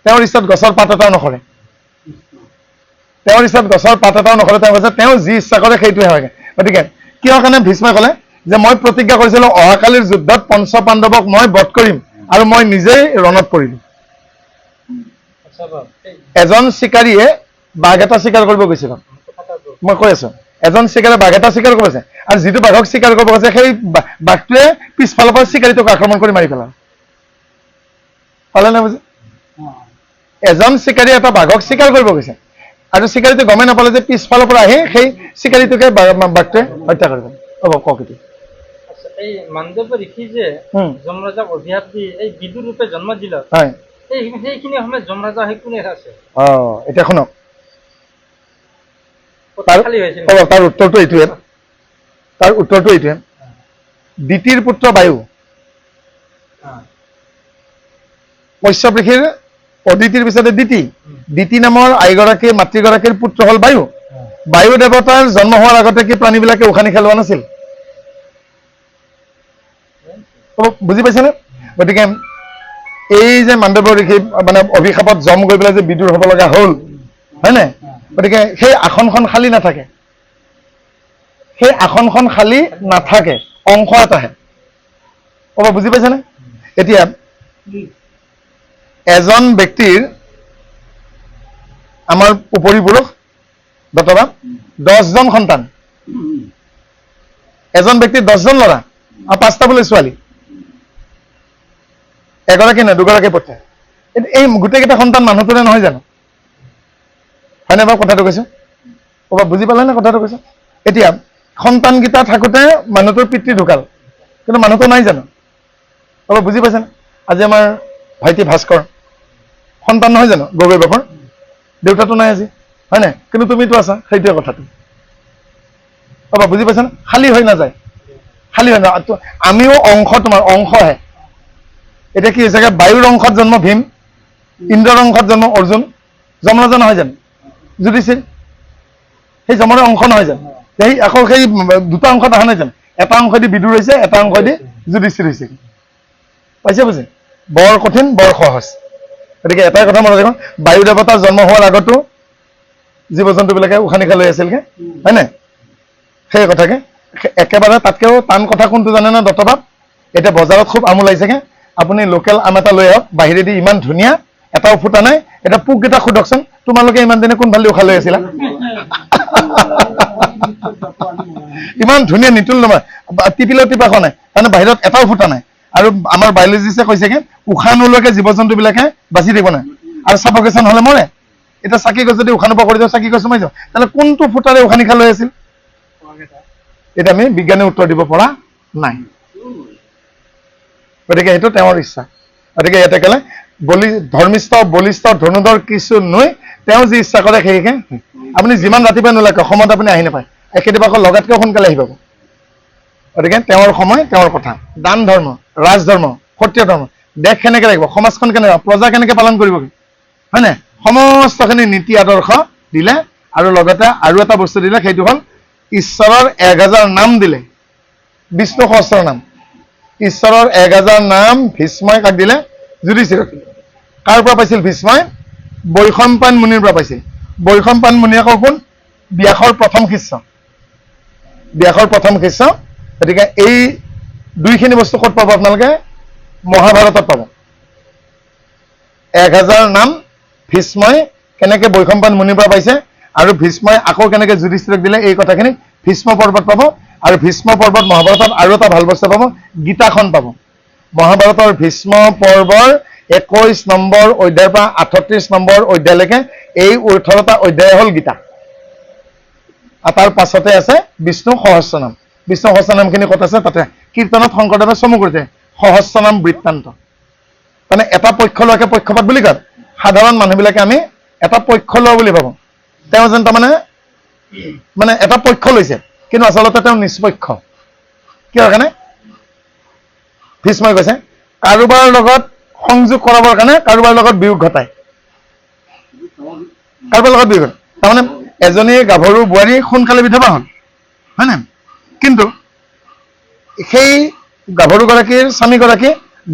তেওঁৰ ইচ্ছাত গছৰ পাত এটাও নসৰে তেওঁৰ ইচ্ছাত গছৰ পাত এটাও নসৰে তেওঁ কৈছে তেওঁ যি ইচ্ছা কৰে সেইটোৱে হয় গতিকে কিহৰ কাৰণে ভীষ্মই ক'লে যে মই প্ৰতিজ্ঞা কৰিছিলোঁ অহাকালিৰ যুদ্ধত পঞ্চ পাণ্ডৱক মই বধ কৰিম আৰু মই নিজেই ৰণত পৰিলোঁ এজন চিকাৰীয়ে বাঘ এটা চিকাৰ কৰিব গৈছিল মই কৈ আছো এজন চিকাৰীয়ে বাঘ এটা চিকাৰ কৰিছে আৰু যিটো বাঘক চিকাৰ কৰিব গৈছে সেই বাঘটোৱে পিছফালৰ পৰা চিকাৰীটোক আক্ৰমণ কৰি মাৰি পেলালে পালে নে বুজি এজন চিকাৰীয়ে এটা বাঘক চিকাৰ কৰিব গৈছে আৰু চিকাৰীটো গমেই নাপালে যে পিছফালৰ পৰা আহি সেই চিকাৰীটোকে বাঘটোৱে হত্যা কৰিব হ'ব কওক এইটো এই মাণ্ডৱ ঋষি যে যমৰাজাক অভিশাপ দি এই বিদুৰ ৰূপে জন্ম দিল হয় সেইখিনি সময়ত যমৰাজা সেই কোনে আছে এতিয়া শুনক তাৰ উত্তৰটো এইটোৱে দিতিৰ পুত্ৰ বায়ু কশ্যপ ঋষিৰ অদিতিৰ পিছতে দিতি নামৰ আইগৰাকীৰ মাতৃগৰাকীৰ পুত্ৰ হ'ল বায়ু বায়ু দেৱতাৰ জন্ম হোৱাৰ আগতে কি প্ৰাণীবিলাকে উশাহ নিশাহ লোৱা নাছিল বুজি পাইছেনে গতিকে এই যে মাণ্ডৱ ঋষি মানে অভিশাপত জম গৈ পেলাই যে বিদুৰ হ'ব লগা হ'ল হয় নাই গতিকে সেই আসনখন খালী নাথাকে সেই আসনখন খালী নাথাকে অংশ এটাহে হ'ব বুজি পাইছেনে এতিয়া এজন ব্যক্তিৰ আমাৰ উপৰি পুৰুষ দতবা 10জন সন্তান এজন ব্যক্তিৰ 10জন ল'ৰা আৰু 5টা বোলে ছোৱালী এগৰাকী নহয় দুগৰাকী পঠিয়ায় এই গোটেইকেইটা সন্তান মানুহটোৰে নহয় জানো হয়নে বাৰু কথাটো কৈছো ক'ৰবাত বুজি পালে নে কথাটো কৈছো এতিয়া সন্তানকেইটা থাকোঁতে মানুহটোৰ পিতৃ ঢুকাল কিন্তু মানুহটো নাই জানো অলপ বুজি পাইছেনে আজি আমাৰ ভাইটি ভাস্কৰ সন্তান নহয় জানো গগৈ বাপৰ দেউতাটো নাই আজি হয় নাই কিন্তু তুমিতো আছা সেইটোৱে কথাটো অলপ বুজি পাইছেনে খালী হৈ নাযায় খালী হৈ নাযায় আমিও অংশ তোমাৰ অংশহে এতিয়া কি হৈছে বায়ুৰ অংশত জন্ম ভীম ইন্দ্ৰৰ অংশত জন্ম অৰ্জুন যমৰাজা নহয় জানো যুধিষ্ঠিৰ সেই যমৰে অংশ নহয় জানো সেই আকৌ সেই দুটা অংশত অহা নাই জানো এটা অংশ দি বিদুৰ হৈছে এটা অংশ দি যুধিষ্ঠিৰ হৈছে পাইছে বুজি বৰ কঠিন বৰ সহজ গতিকে এটাই কথা মনত ৰাখক বায়ু দেৱতাৰ জন্ম হোৱাৰ আগতো জীৱ জন্তুবিলাকে উশাহ নিশাহ লৈ আছিলগে হয় নাই সেই কথাকে একেবাৰে তাতকেও টান কথা কোনটো জানে না দত্তবাপ এতিয়া বজাৰত খুব আমোল আহিছেগে আপুনি লোকেল আম এটা লৈ আহক বাহিৰেদি ইমান ধুনীয়া এটাও ফুটা নাই এটা পোককেইটা সোধকচোন তোমালোকে ইমান দিনে কোনফালে উশাহ লৈ আছিলা ইমান ধুনীয়া নিতুল নহয় টিপিলেও টিপা খোৱা নাই তাৰমানে বাহিৰত এটাও ফুটা নাই আৰু আমাৰ বায়'লজিষ্টে কৈছেগে উশাহ নোলোৱাকে জীৱ জন্তুবিলাকে বাচি দিব নাই আৰু চাফকেশ্যন হ'লে মৰে এতিয়া চাকি গছ যদি উশাহ নোপোৱা কৰি দিওঁ চাকি গছ সোমাই যাওঁ তাহলে কোনটো ফুটাৰে উশাহ নিশাহ লৈ আছিল এটা আমি বিজ্ঞানে উত্তৰ দিব পৰা নাই গতিকে সেইটো তেওঁৰ ইচ্ছা গতিকে ইয়াতে ক'লে ধৰ্মিষ্ঠ বলিষ্ঠ ধনুধৰ কিছু নৈ তেওঁ যি ইচ্ছা কৰে সেইকে আপুনি যিমান ৰাতিপুৱা নোলাকে সময়ত আপুনি আহি নাপায় কেতিয়াবা আকৌ লগাতকৈ সোনকালে আহি পাব গতিকে তেওঁৰ সময় তেওঁৰ কথা দান ধৰ্ম ৰাজধৰ্ম সত্য ধৰ্ম দেশ কেনেকৈ লাগিব সমাজখন কেনেকৈ প্ৰজা কেনেকৈ পালন কৰিব হয় নাই সমস্তখিনি নীতি আদৰ্শ দিলে আৰু লগতে আৰু এটা বস্তু দিলে সেইটো হ'ল ঈশ্বৰৰ 1000 নাম দিলে বিষ্ণু সহস্ৰৰ নাম ঈশ্বৰৰ 1000 নাম ভীষ্মই কাক দিলে? যুধিষ্ঠিৰক। কাৰ পৰা পাইছিল ভীষ্মই? বৈশম্পায়ন মুনিৰ পৰা পাইছিল। বৈশম্পায়ন মুনি আকৌ কোন? ব্যাসৰ প্ৰথম শিষ্য। ব্যাসৰ প্ৰথম শিষ্য। গতিকে এই দুইখিনি বস্তু ক'ত পাব আপোনালোকে? মহাভাৰতত পাব। 1000 নাম ভীষ্মই কেনেকে বৈশম্পায়ন মুনিৰ পৰা পাইছে আৰু ভীষ্মই আকৌ কেনেকে যুধিষ্ঠিৰক দিলে, এই কথাখিনি ভীষ্ম পৰ্বত পাব। আৰু ভীষ্ম পৰ্বত মহাভাৰতত আৰু এটা ভাল বস্তু পাব, গীতাখন পাব। মহাভাৰতৰ ভীষ্ম পৰ্বৰ 21 নম্বৰ অধ্যায়ৰ পৰা 38 নম্বৰ অধ্যায়লৈকে এই 18টা অধ্যায় হ'ল গীতা। আৰু তাৰ পাছতে আছে বিষ্ণু সহস্ৰনাম। বিষ্ণু সহস্ৰনামখিনি ক'ত আছে? তাতে কীৰ্তনত শংকৰদেৱে চমু কৰিছে সহস্ৰনাম বৃত্তান্ত। মানে এটা পক্ষ লোৱাকে পক্ষপাত বুলি কয়। সাধাৰণ মানুহবিলাকে আমি এটা পক্ষ লোৱা বুলি ভাবোঁ। তেওঁ যেন তাৰমানে মানে এটা পক্ষ লৈছে, কিন্তু আচলতে তেওঁ নিষ্পক্ষ। কিহৰ কাৰণে? ভীষ্মই কৈছে কাৰোবাৰ লগত সংযোগ কৰাবৰ কাৰণে কাৰোবাৰ লগত বিয়োগ ঘটায়। কাৰোবাৰ লগত বিয়োগ, তাৰমানে এজনী গাভৰু বোৱাৰী সোনকালে বিধৱা হ'ল, হয় নাই? কিন্তু সেই গাভৰুগৰাকীৰ স্বামীগৰাকী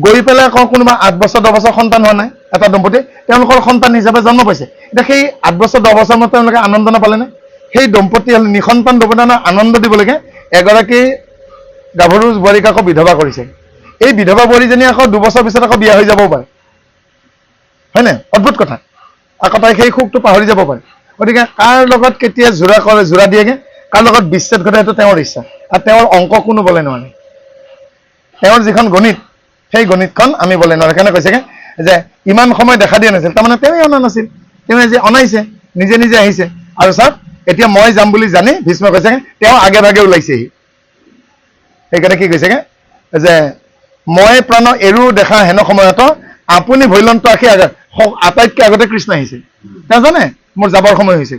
গৈ পেলাই আকৌ কোনোবা 8 বছৰ 10 বছৰ সন্তান হোৱা নাই, এটা দম্পতি তেওঁলোকৰ সন্তান হিচাপে জন্ম পাইছে। এতিয়া সেই 8 বছৰ 10 বছৰ মত তেওঁলোকে আনন্দ নাপালেনে? সেই দম্পতি হ'ল নিসন্তান দম্পতিয়ে আনন্দ দিবলৈকে এগৰাকী গাভৰু বোৱাৰীক আকৌ বিধৱা কৰিছে। এই বিধৱা বোৱাৰীজনী আকৌ 2 বছৰ পিছত আকৌ বিয়া হৈ যাবও পাৰে, হয় নাই? অদ্ভুত কথা। আকৌ তাই সেই সুখটো পাহৰি যাব পাৰে। গতিকে কাৰ লগত কেতিয়া জোৰা দিয়েগে, কাৰ লগত বিচ্ছেদ ঘটে, সেইটো তেওঁৰ ইচ্ছা। আৰু তেওঁৰ অংক কোনো বলে নোৱাৰে। তেওঁৰ যিখন গণিত, সেই গণিতখন আমি বলে নোৱাৰে। কেনে কৈছেগে যে ইমান সময় দেখা দিয়া নাছিল, তাৰমানে তেওঁৱে অনা নাছিল, তেওঁ যে অনাইছে, নিজে নিজে আহিছে। আৰু চাওক এতিয়া মই যাম বুলি জানি ভীষ্মই কৈছেগে তেওঁ আগে ভাগে ওলাইছেহি। সেইকাৰণে কি কৈছেগে যে মই প্ৰাণ এৰো দেখা হেন সময়ত আপুনি ভৈলন্ত আশী আটাইতকৈ আগতে কৃষ্ণ আহিছে। তেওঁ জানে মোৰ যাবৰ সময় হৈছে।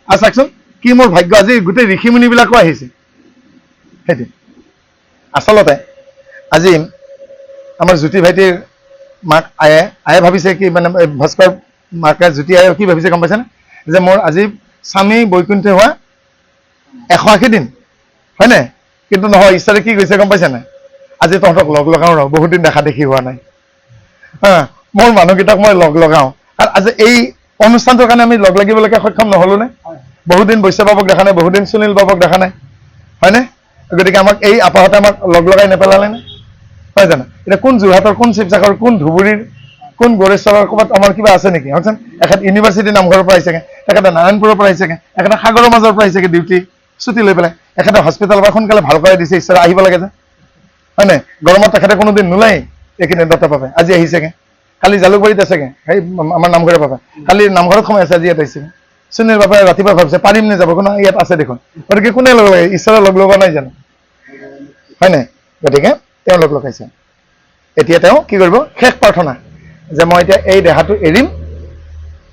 আৰু চাওকচোন কি মোৰ ভাগ্য, আজি গোটেই ঋষিমুনিবিলাকো আহিছে। সেইটো আচলতে আজি আমাৰ জ্যোতি ভাইটিৰ মাক আয়ে ভাবিছে কি, মানে ভাস্কৰ মাকে জ্যোতি আয়ে কি ভাবিছে গম পাইছেনে? যে মোৰ আজি স্বামী বৈকুণ্ঠ হোৱা 180 দিন, হয় নাই? কিন্তু নহয়, ঈশ্বৰে কি কৈছে গম পাইছে নাই? আজি তহঁতক লগ লগাওঁ ৰ, বহুত দিন দেখা দেখি হোৱা নাই। মোৰ মানুহকেইটাক মই লগ লগাওঁ। আৰু আজি এই অনুষ্ঠানটোৰ কাৰণে আমি লগ লাগিবলৈকে সক্ষম নহ'লো নে? বহুত দিন বৈশ্য বাবুক দেখা নাই, বহুত দিন সুনীল বাবুক দেখা নাই, হয়নে? গতিকে আমাক এই আপাহতে আমাক লগ লগাই নেপেলালে নে? হয় জানো? এতিয়া কোন যোৰহাটৰ, কোন শিৱসাগৰ, কোন ধুবুৰীৰ, কোন গৌৰেশ্বৰৰ ক'ৰবাত আমাৰ কিবা আছে নেকি? হওকচোন। এখেত ইউনিভাৰ্চিটি নামঘৰৰ পৰা আহিছেগে, এখেতে নাৰায়ণপুৰৰ পৰা আহিছেগে, এখেতে সাগৰৰ মাজৰ পৰা আহিছেগে ডিউটি ছুটি লৈ পেলাই, এখেতে হস্পিটেলৰ পৰা সোনকালে ভাল কৰাই দিছে, ঈশ্বৰে আহিব লাগে যে, হয় নাই? গৰমত তেখেতে কোনোদিন নোলাই এইখিনি দত্তৰ বাবে, আজি আহিছেগে। কালি জালুকবাৰীত আছেগে, সেই আমাৰ নামঘৰৰ বাবে, কালি নামঘৰত সোমাই আছে, আজি ইয়াত আহিছেগে। সুনীল বাবাই ৰাতিপুৱা ভাবিছে পাৰিম নে যাব, কোনো ইয়াত আছে দেখোন। গতিকে কোনে লগ লাগে? ঈশ্বৰে লগ লগোৱা নাই জানো, হয় নাই? গতিকে তেওঁ লগ লগাইছে। এতিয়া তেওঁ কি কৰিব? শেষ প্ৰাৰ্থনা যে মই এতিয়া এই দেহাটো এৰিম,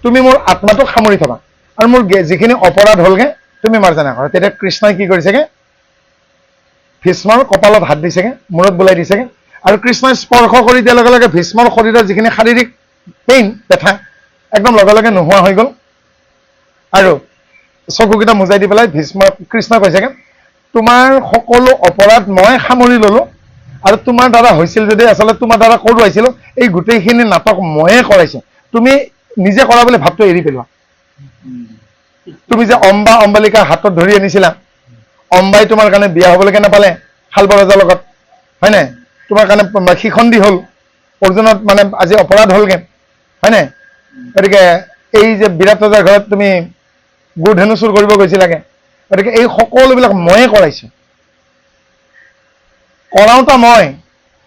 তুমি মোৰ আত্মাটোক সামৰি থবা, আৰু মোৰ যিখিনি অপৰাধ হ'লগে তুমি মাৰ্জনা কৰা। তেতিয়া কৃষ্ণই কি কৰিছেগে? ভীষ্মৰ কপালত হাত দিছেগে, মূৰত বোলাই দিছেগে। আৰু কৃষ্ণই স্পৰ্শ কৰি দিয়াৰ লগে লগে ভীষ্মৰ শৰীৰৰ যিখিনি শাৰীৰিক পেইন, ব্যথা, একদম লগে লগে নোহোৱা হৈ গ'ল। আৰু চকুকেইটা মুজাই দি পেলাই কৃষ্ণই কৈছেগে তোমাৰ সকলো অপৰাধ মই সামৰি ল'লো, আৰু তোমাৰ দ্বাৰা হৈছিল যদি আচলতে তোমাৰ দ্বাৰা কৰোৱাইছিলোঁ, এই গোটেইখিনি নাটক ময়ে কৰাইছোঁ, তুমি নিজে কৰা বুলি ভাৱটো এৰি পেলোৱা। তুমি যে অম্বালিকা হাতত ধৰি আনিছিলা, অম্বাই তোমাৰ কাৰণে বিয়া হ'বলৈকে নাপালে শালব ৰজাৰ লগত, হয় নাই? তোমাৰ কাৰণে শিখণ্ডী হ'ল, অৰ্জুনত মানে আজি অপৰাধ হ'লগে, হয় নাই? গতিকে এই যে বিৰাট ৰজাৰ ঘৰত তুমি গোধেনু চুৰ কৰিব গৈছিলাগে, গতিকে এই সকলোবিলাক ময়ে কৰাইছোঁ। কৰাওঁতা মই,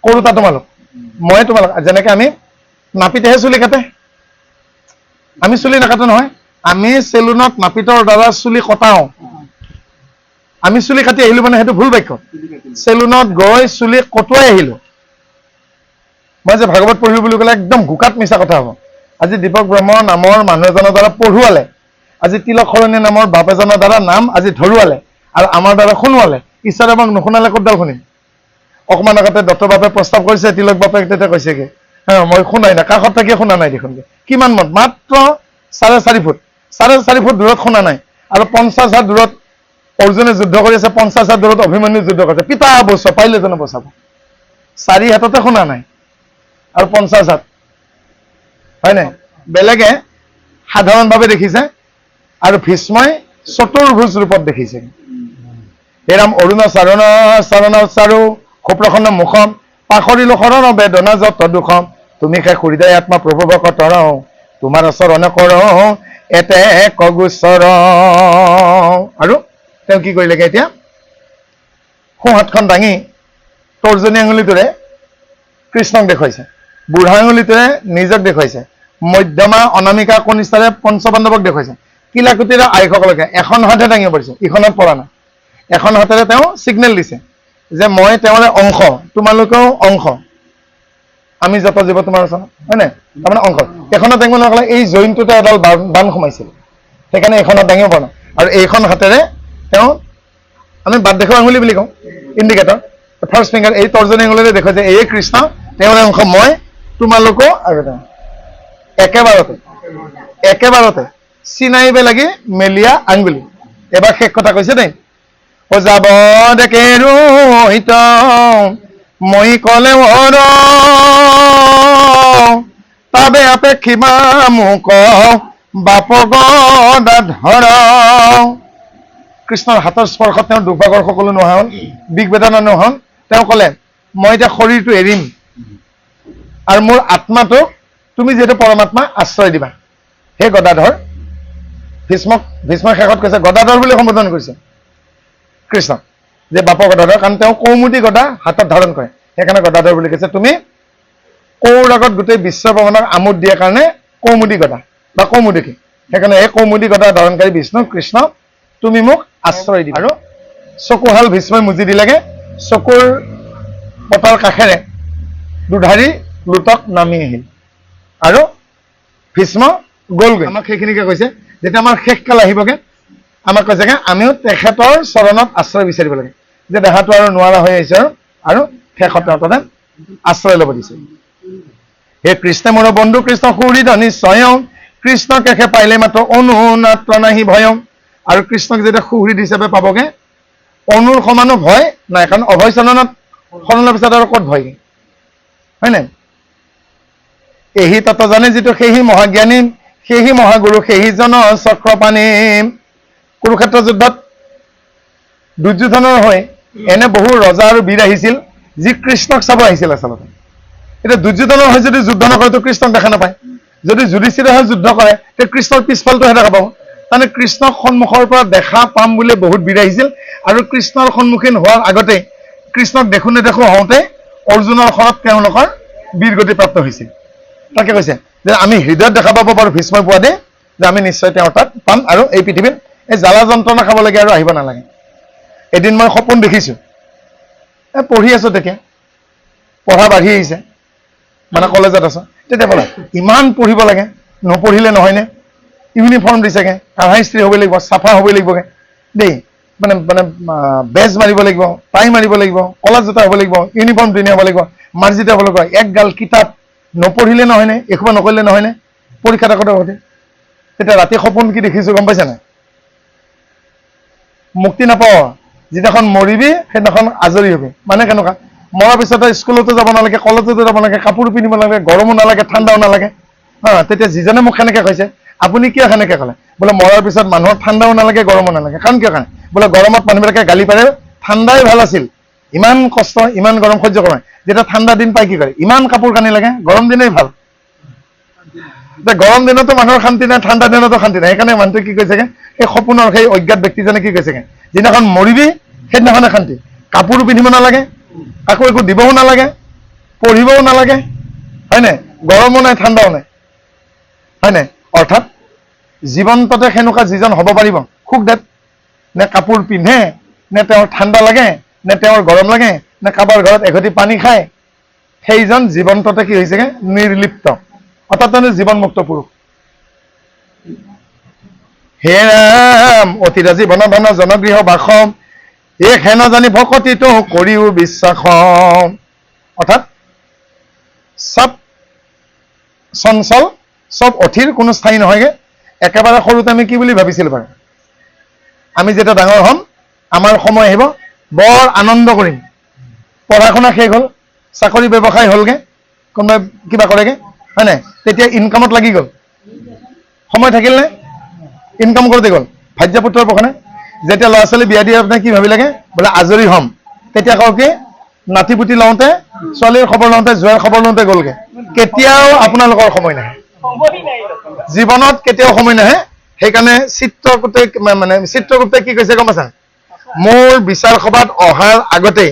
কৰোঁতা তোমালোক। মই তোমালোক যেনেকে আমি নাপিতেহে চুলি কাটে, আমি চুলি নাকাটো নহয়, আমি চেলুনত নাপিতৰ দ্বাৰা চুলি কটাওঁ। আমি চুলি কাটি আহিলো মানে সেইটো ভুল বাক্য। চেলুনত গৈ চুলি কটোৱাই আহিলো। মই যে ভাগৱত পঢ়িলো বুলি ক'লে একদম ঘোকাত মিছা কথা হ'ব। আজি দীপক ব্ৰহ্ম নামৰ মানুহ এজনৰ দ্বাৰা পঢ়ুৱালে, আজি তিলক সৰণী নামৰ বাপ এজনৰ দ্বাৰা নাম আজি ধৰুৱালে, আৰু আমাৰ দ্বাৰা শুনোৱালে। ঈশ্বৰে আমাক নুশুনালে ক'তডাল শুনিম? অকমান আগতে দত্ত বাপে প্ৰস্তাৱ কৰিছে, তিলক বাপেক তেতিয়া কৈছেগে মই শুনাই নাই, কাষত থাকিয়ে শুনা নাই দেখোন। কিমান মত? মাত্ৰ 4.5 ফুট, 4.5 ফুট দূৰত শুনা নাই। আৰু 50 হাত দূৰত অৰ্জুনে যুদ্ধ কৰি আছে, 50 হাত দূৰত অভিমন্যু যুদ্ধ কৰিছে। পিতা বচাব পাৰিলে জানো বচাব? 4 হাততে শুনা নাই আৰু 50 হাত হয় নাই বেলেগে সাধাৰণভাৱে দেখিছে আৰু ভীষ্মই চতুৰ্ভুজ ৰূপত দেখিছে হেৰাম অৰুণ চাৰণ চৰণ চাৰু সুপ্ৰসন্ন মুখম পাখৰিলো শৰণ বেদনা যত দুখম তুমি শেষ হৃদয় আত্মা প্ৰভু ভকতৰ তোমাৰ চৰণ কৰ এতে কগুচৰ আৰু তেওঁ কি কৰিলেগে এতিয়া সোঁ হাতখন দাঙি তৰ্জনী আঙুলিটোৰে কৃষ্ণক দেখুৱাইছে বুঢ়া আঙুলিটোৰে নিজক দেখুৱাইছে মধ্যমা অনামিকা কনিষ্ঠাৰে পঞ্চপাণ্ডৱক দেখুৱাইছে কিলাকুটিৰে আইসকলকে এখন হাতে দাঙিব পাৰিছে ইখনত পৰা নাই এখন হাতেৰে তেওঁ সিগনেল দিছে যে মই তেওঁৰে অংশ তোমালোকেও অংশ আমি যত জীৱ তোমাৰ ওচৰত হয় নাই তাৰমানে অংশ এখনত দাঙিব নকলে এই জইনটোতে এডাল বান সোমাইছিল সেইকাৰণে এখনত দাঙিব পৰা নাই আৰু এইখন হাতেৰে তেওঁ আমি বাট দেখুৱা আঙুলি বুলি কওঁ ইণ্ডিকেটৰ ফাৰ্ষ্ট ফিংগাৰ এই তৰ্জনী আঙুলিৰে দেখুৱাই যে এই কৃষ্ণ তেওঁৰে অংশ মই তোমালোকো আৰু একেবাৰতে চিনাইব লাগি মেলিয়া আঙুলি এবাৰ শেষ কথা কৈছে দেই ও যাব দেখেৰো হিত মই কলে তাবে আপেক্ষিমা মোক বাপ গদাধৰ কৃষ্ণৰ হাতৰ স্পৰ্শত তেওঁ দুভাগৰ সকলো নোহোৱা হ'ল বিষ বেদনা নোহোৱা হ'ল তেওঁ ক'লে মই এতিয়া শৰীৰটো এৰিম আৰু মোৰ আত্মাটোক তুমি যিহেতু পৰমাত্মা আশ্ৰয় দিবা হে গদাধৰ ভীষ্মৰ শেষত কৈছে গদাধৰ বুলি সম্বোধন কৰিছে কৃষ্ণ যে বাপ গদাধৰ কাৰণ তেওঁ কৌমুদী গদা হাতত ধাৰণ কৰে সেইকাৰণে গদাধৰ বুলি কৈছে তুমি কৌৰ আগত গোটেই বিশ্ব ভ্ৰমণক আমোদ দিয়াৰ কাৰণে কৌমুদী গদা বা কৌমুদী সেইকাৰণে এই কৌমুদী গদা ধাৰণকাৰী বিষ্ণু কৃষ্ণ তুমি মোক আশ্ৰয় দিবা আৰু চকুহাল ভীষ্মই মুজি দিলেগে চকুৰ পতাৰ কাষেৰে দুধাৰী লুটক নামি আহিল আৰু ভীষ্ম গ'লগৈ আমাক সেইখিনিকে কৈছে যেতিয়া আমাৰ শেষকাল আহিবগে আমাক কৈছেগে আমিও তেখেতৰ চৰণত আশ্ৰয় বিচাৰিব লাগে যে দেহাটো আৰু নোৱাৰা হৈ আহিছে আৰু শেষত তাতে আশ্ৰয় ল'ব দিছে হে কৃষ্ণ মোৰ বন্ধু কৃষ্ণ সুহৃদ নিশ্চয় কৃষ্ণ কেষে পাইলে মাত্ৰ অনুনাত্ৰ নাহি ভয়ং আৰু কৃষ্ণক যেতিয়া সুহৃদ হিচাপে পাবগে অনুৰ সমানো ভয় নাই কাৰণ অভয় চৰণত শৰণৰ পিছত আৰু ক'ত ভয় হয় নাই এহি তত জানে যিটো সেহি মহাজ্ঞানী সেহি মহাগুৰু সেহিজন চক্ৰপাণী কুৰুক্ষেত্ৰ যুদ্ধত দুৰ্যোধনৰ হৈ এনে বহু ৰজা আৰু বীৰ আহিছিল যি কৃষ্ণক চাব আহিছিল আচলতে এতিয়া দুৰ্যোধনৰ হৈ যদি যুদ্ধ নকৰে তো কৃষ্ণক দেখা নাপায় যদি যুধিষ্ঠিৰে হৈ যুদ্ধ কৰে তেতিয়া কৃষ্ণৰ পিছফালটোহে দেখা পাব তাৰমানে কৃষ্ণক সন্মুখৰ পৰা দেখা পাম বুলি বহুত বীৰ আহিছিল আৰু কৃষ্ণৰ সন্মুখীন হোৱাৰ আগতে কৃষ্ণক দেখো নেদেখো হওঁতে অৰ্জুনৰ শৰত তেওঁলোকৰ বীৰগতি প্ৰাপ্ত হৈছিল তাকে কৈছে যে আমি হৃদয়ত দেখা পাব পাৰোঁ ভীষ্মই পোৱা দে যে আমি নিশ্চয় তেওঁৰ তাত পাম আৰু এই পৃথিৱীত এই জ্বালা যন্ত্ৰণা খাবলগীয়া আৰু আহিব নালাগে এদিন মই সপোন দেখিছোঁ পঢ়ি আছো তেতিয়া পঢ়া বাঢ়ি আহিছে মানে কলেজত আছো তেতিয়া বোলে ইমান পঢ়িব লাগে নপঢ়িলে নহয়নে ইউনিফৰ্ম দিছেগে কাঢ়া ইস্ত্ৰী হ'ব লাগিব চাফা হ'ব লাগিবগে দেই মানে মানে বেজ মাৰিব লাগিব টাই মাৰিব লাগিব কলা জোতা হ'ব লাগিব ইউনিফৰ্ম ধুনীয়া হ'ব লাগিব মাৰ্জিত হ'ব লাগিব একগাল কিতাপ নপঢ়িলে নহয়নে এসোপা নকৰিলে নহয়নে পৰীক্ষাত আগতে হওঁতে তেতিয়া ৰাতি সপোন কি দেখিছোঁ গম পাইছা নাই মুক্তি নাপাওঁ যিদিনাখন মৰিবি সেইদিনাখন আজৰি হবি মানে কেনেকুৱা মৰাৰ পিছতে স্কুলতো যাব নালাগে কলেজতো যাব নালাগে কাপোৰ পিন্ধিব নালাগে গৰমো নালাগে ঠাণ্ডাও নালাগে তেতিয়া যিজনে মোক সেনেকে কৈছে আপুনি কিয় সেনেকে ক'লে বোলে মৰাৰ পিছত মানুহৰ ঠাণ্ডাও নালাগে গৰমো নালাগে কাৰণ কিয় কাৰণে বোলে গৰমত মানুহবিলাকে গালি পাৰে ঠাণ্ডাই ভাল আছিল ইমান কষ্ট ইমান গৰম সহ্য কৰে যেতিয়া ঠাণ্ডা দিন পাই কি কৰে ইমান কাপোৰ কানি লাগে গৰম দিনেই ভাল গৰম দিনতো মানুহৰ শান্তি নাই ঠাণ্ডা দিনতো শান্তি নাই সেইকাৰণে মানুহটোৱে কি কৈছেগে সেই সপোনৰ সেই অজ্ঞাত ব্যক্তিজনে কি কৈছেগে যিদিনাখন মৰিবি সেইদিনাখনে শান্তি কাপোৰো পিন্ধিব নালাগে আকৌ একো দিবও নালাগে পঢ়িবও নালাগে হয় নাই গৰমো নাই ঠাণ্ডাও নাই হয় নাই অৰ্থাৎ জীৱন্ততে সেনেকুৱা যিজন হ'ব পাৰিব সুখদেৱ নে কাপোৰ পিন্ধে নে তেওঁৰ ঠাণ্ডা লাগে নে তেওঁৰ গৰম লাগে নে কাৰোবাৰ ঘৰত এঘটি পানী খায় সেইজন জীৱন্ততে কি হৈছেগে নিৰ্লিপ্ত অৰ্থাৎ জীৱনমুক্ত পুৰুষ হে ৰাম অতিৰা জীৱন ধন জনগৃহ বাসম এক হেন জানি ভকতিটো কৰিও বিশ্বাসম অৰ্থাৎ চব চঞ্চল চব অথিৰ কোনো স্থায়ী নহয়গে একেবাৰে সৰুতে আমি কি বুলি ভাবিছিলোঁ বাৰু আমি যেতিয়া ডাঙৰ হ'ম আমাৰ সময় আহিব বৰ আনন্দ কৰিম পঢ়া শুনা শেষ হ'ল চাকৰি ব্যৱসায় হ'লগে, কোনোবাই কিবা কৰেগে, হয় নাই? তেতিয়া ইনকামত লাগি গ'ল, সময় থাকিল নে? ইনকাম কৰোঁতে গ'ল। ভাজ্যপুত্ৰৰ পখনে যেতিয়া ল'ৰা ছোৱালী বিয়া দিয়ে আপোনাৰ কি ভাবি লাগে, বোলে আজৰি হ'ম, তেতিয়া কওঁ কি নাতি পুতি লওঁতে, ছোৱালীৰ খবৰ লওঁতে, জোঁৱাইৰ খবৰ লওঁতে গ'লগে। কেতিয়াও আপোনালোকৰ সময় নাহে, জীৱনত কেতিয়াও সময় নাহে। সেইকাৰণে চিত্ৰগুপ্তে কি কৈছে গম পাইছা? মোৰ বিচাৰ সভাত অহাৰ আগতে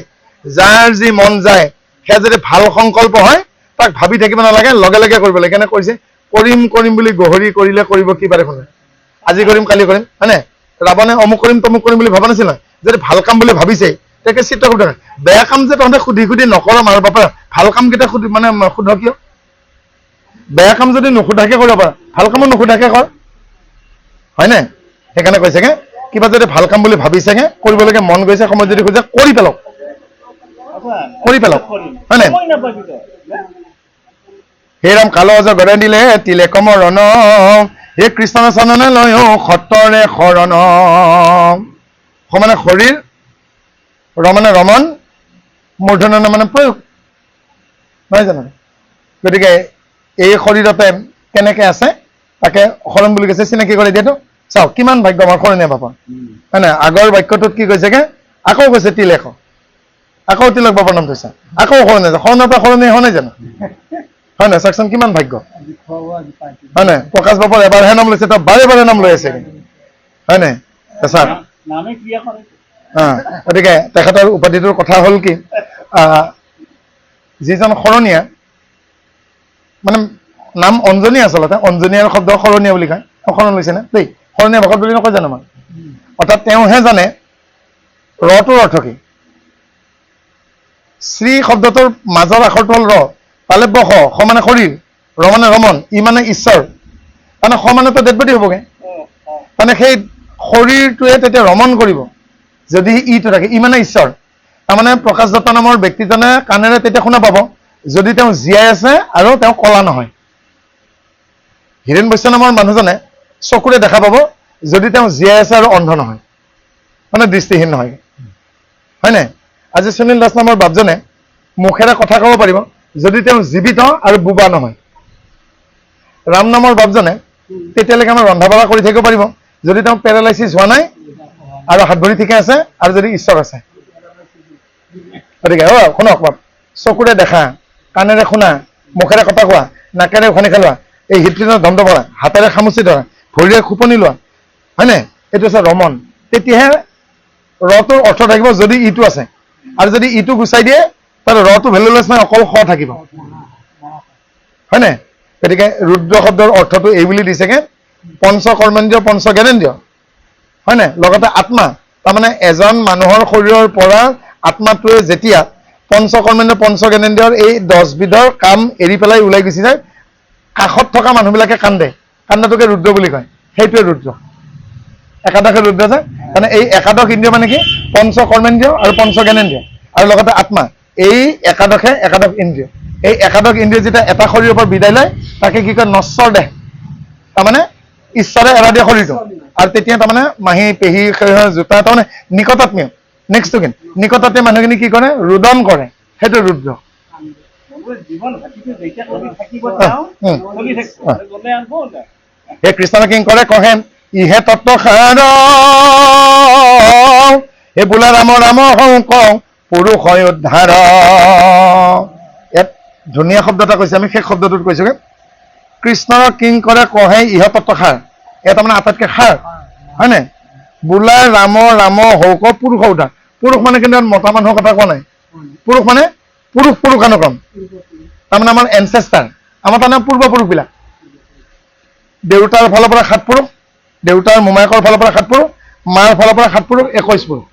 যাৰ যি মন যায় সেয়া যদি ভাল সংকল্প হয় তাক ভাবি থাকিব নালাগে, লগে লগে কৰিব লাগে। সেইকাৰণে কৈছে কৰিম কৰিম বুলি গহৰি কৰিলে কৰিব কি বাৰে শুনে, আজি কৰিম কালি কৰিম, হয় নাই? ৰাৱণে অমুক কৰিম তমুক কৰিম বুলি ভবা নাছিল, যদি ভাল কাম বুলি ভাবিছে তাকে চিত্ৰগুপ্ত। বেয়া কাম যে তহঁতে সুধি সুধি নকৰ মাৰ বাপা, ভাল কামকেইটা শুধ কিয়? বেয়া কাম যদি নুসুধাকে কৰিব পাৰা, ভাল কামো নুসুধাকে কৰ, হয় নাই? সেইকাৰণে কৈছেগে কিবা যদি ভাল কাম বুলি ভাবিছেগে, কৰিবলৈকে মন গৈছে, সময় যদি খোজে কৰি পেলাওক, কৰি পেলাওক, হয় নাই? হে ৰাম কাল অজৰ গৰাই দিলে তিলে কমৰণ, হে কৃষ্ণ চৰণে লয় সত্তৰে শৰণ। সমানে শৰীৰ, ৰমনে ৰমন, মূৰ্ধন্য মানে প্ৰয়োগ, নহয় জানো? গতিকে এই শৰীৰতে কেনেকে আছে তাকে শৰণ বুলি কৈছে, চিনাকি কৰি দিয়াটো। চাওক কিমান ভাগ্য আমাৰ শৰণীয়া বাপা, হয় নাই? আগৰ বাক্যটোত কি কৈছেগে, আকৌ কৈছে তিলেক, আকৌ তিলক বাবাৰ নাম থৈছা, আকৌ শৰণীয়া, শৰণৰ পৰা শৰণীয়া হোৱা নাই জানো, হয় নাই? চাওকচোন কিমান ভাগ্য, হয় নাই? প্ৰকাশ বাবাৰ এবাৰহে নাম লৈছে, তেওঁ বাৰে বাৰে নাম লৈ আছে, হয় নাই? চাওক গতিকে তেখেতৰ উপাধিটোৰ কথা হ'ল কি, যিজন শৰণীয়া মানে নাম অঞ্জনী, আচলতে অঞ্জনীয়াৰ শব্দ শৰণীয়া বুলি কয়, শৰণ লৈছে নে দেই, শৰণীয়া ভকত বুলি নকয় জানো? মানে অৰ্থাৎ তেওঁহে জানে ৰটোৰ অৰ্থ কি। শ্ৰী শব্দটোৰ মাজৰ আখৰটো হ'ল ৰ, তালেব্য স মানে শৰীৰ, ৰ মানে ৰমন, ই মানে ঈশ্বৰ, মানে স মানেতো ডেড বডি হ'বগে, মানে সেই শৰীৰটোৱে তেতিয়া ৰমন কৰিব যদি ইটো থাকে, ই মানে ঈশ্বৰ। তাৰমানে প্ৰকাশ দত্ত নামৰ ব্যক্তিজনে কাণেৰে তেতিয়া শুনা পাব যদি তেওঁ জীয়াই আছে আৰু তেওঁ কলা নহয়। হীৰেণ বৈশ্য নামৰ মানুহজনে চকুৰে দেখা পাব যদি তেওঁ জীয়াই আছে আৰু অন্ধ নহয়, মানে দৃষ্টিহীন নহয়, হয় নাই? আজি সুনীল দাস নামৰ বাপজনে মুখেৰে কথা ক'ব পাৰিব যদি তেওঁ জীৱিত আৰু বোবা নহয়। ৰাম নামৰ বাপজনে তেতিয়ালৈকে আমাৰ ৰন্ধা বঢ়া কৰি থাকিব পাৰিব যদি তেওঁ পেৰালাইচিছ হোৱা নাই আৰু হাত ভৰি ঠিকে আছে আৰু যদি ঈশ্বৰ আছে। গতিকে শুনক বাপ, চকুৰে দেখা, কাণেৰে শুনা, মুখেৰে কথা কোৱা, নাকেৰে উশাহ নিশাহ লোৱা, এই হৃদপিণ্ডত দণ্ড পৰা, হাতেৰে খামুচি ধৰা, ভৰিৰে খোপনি লোৱা, হয় নাই? এইটো হৈছে ৰমন। তেতিয়াহে ৰটোৰ অৰ্থ থাকিব যদি ইটো আছে, আৰু যদি ইটো গুচাই দিয়ে তাহলে ৰটো ভেলুলেছ নাই, অকল স থাকিব, হয় নাই? গতিকে ৰুদ্ৰ শব্দৰ অৰ্থটো এই বুলি দিছেগে পঞ্চ কৰ্মেন্দ্ৰিয় পঞ্চ জ্ঞানেন্দ্ৰিয়, হয় নাই? লগতে আত্মা, তাৰমানে এজন মানুহৰ শৰীৰৰ পৰা আত্মাটোৱে যেতিয়া পঞ্চ কৰ্মেন্দ্ৰিয় পঞ্চ জ্ঞানেন্দ্ৰিয়ৰ এই 10 বিধৰ কাম এৰি পেলাই ওলাই গুচি যায়, কাষত থকা মানুহবিলাকে কান্দে, কান্দাটোকে ৰুদ্ৰ বুলি কয়, সেইটোৱে ৰুদ্ৰ। একাদশে ৰুদ্ৰ যে, মানে এই একাদশ ইন্দ্ৰিয় মানে কি, পঞ্চ কৰ্মেন্দ্ৰিয় আৰু পঞ্চ জ্ঞানেন্দ্ৰিয় আৰু লগতে আত্মা, এই একাদশ ইন্দ্ৰিয়। এই একাদশ ইন্দ্ৰিয় যেতিয়া এটা শৰীৰৰ পৰা বিদায় লয় তাকে কি কয়, নশ্বৰ দেহ, তাৰমানে ঈশ্বৰে এৰা দিয়া শৰীৰটো। আৰু তেতিয়া তাৰমানে মাহী পেহী জোতা তাৰমানে নিকটাত্মীয়, নেক্সটটো কি নিকটাত্মীয় মানুহখিনি কি কৰে, ৰুদন কৰে, সেইটো ৰুদ্ৰ। এই কৃষ্ণ কিং কৰে কহেন ইহে তত্ত্ব সাৰ, এই বোলা ৰাম ৰাম হওঁ কওঁ পুৰুষ হয় উদ্ধাৰ। ইয়াত ধুনীয়া শব্দ এটা কৈছে, আমি শেষ শব্দটোত কৈছোগে, কৃষ্ণৰ কিং কৰে কহে ইহ তত্ত্ব সাৰ, ইয়াত তাৰমানে আটাইতকৈ সাৰ, হয় নাই? বোলা ৰাম ৰাম হৌক পুৰুষ উদ্ধাৰ। পুৰুষ মানে কিন্তু মতা মানুহৰ কথা কোৱা নাই, পুৰুষ মানে পুৰুষানুক্ৰম, তাৰমানে আমাৰ এনচেষ্টাৰ, আমাৰ তাৰমানে পূৰ্বপুৰুষবিলাক, দেউতাৰ ফালৰ পৰা 7 পুৰুষ, দেউতাৰ মোমায়েকৰ ফালৰ পৰা 7 পুৰুষ, মাৰ ফালৰ পৰা 7 পুৰুষ, 21 পুৰুষ।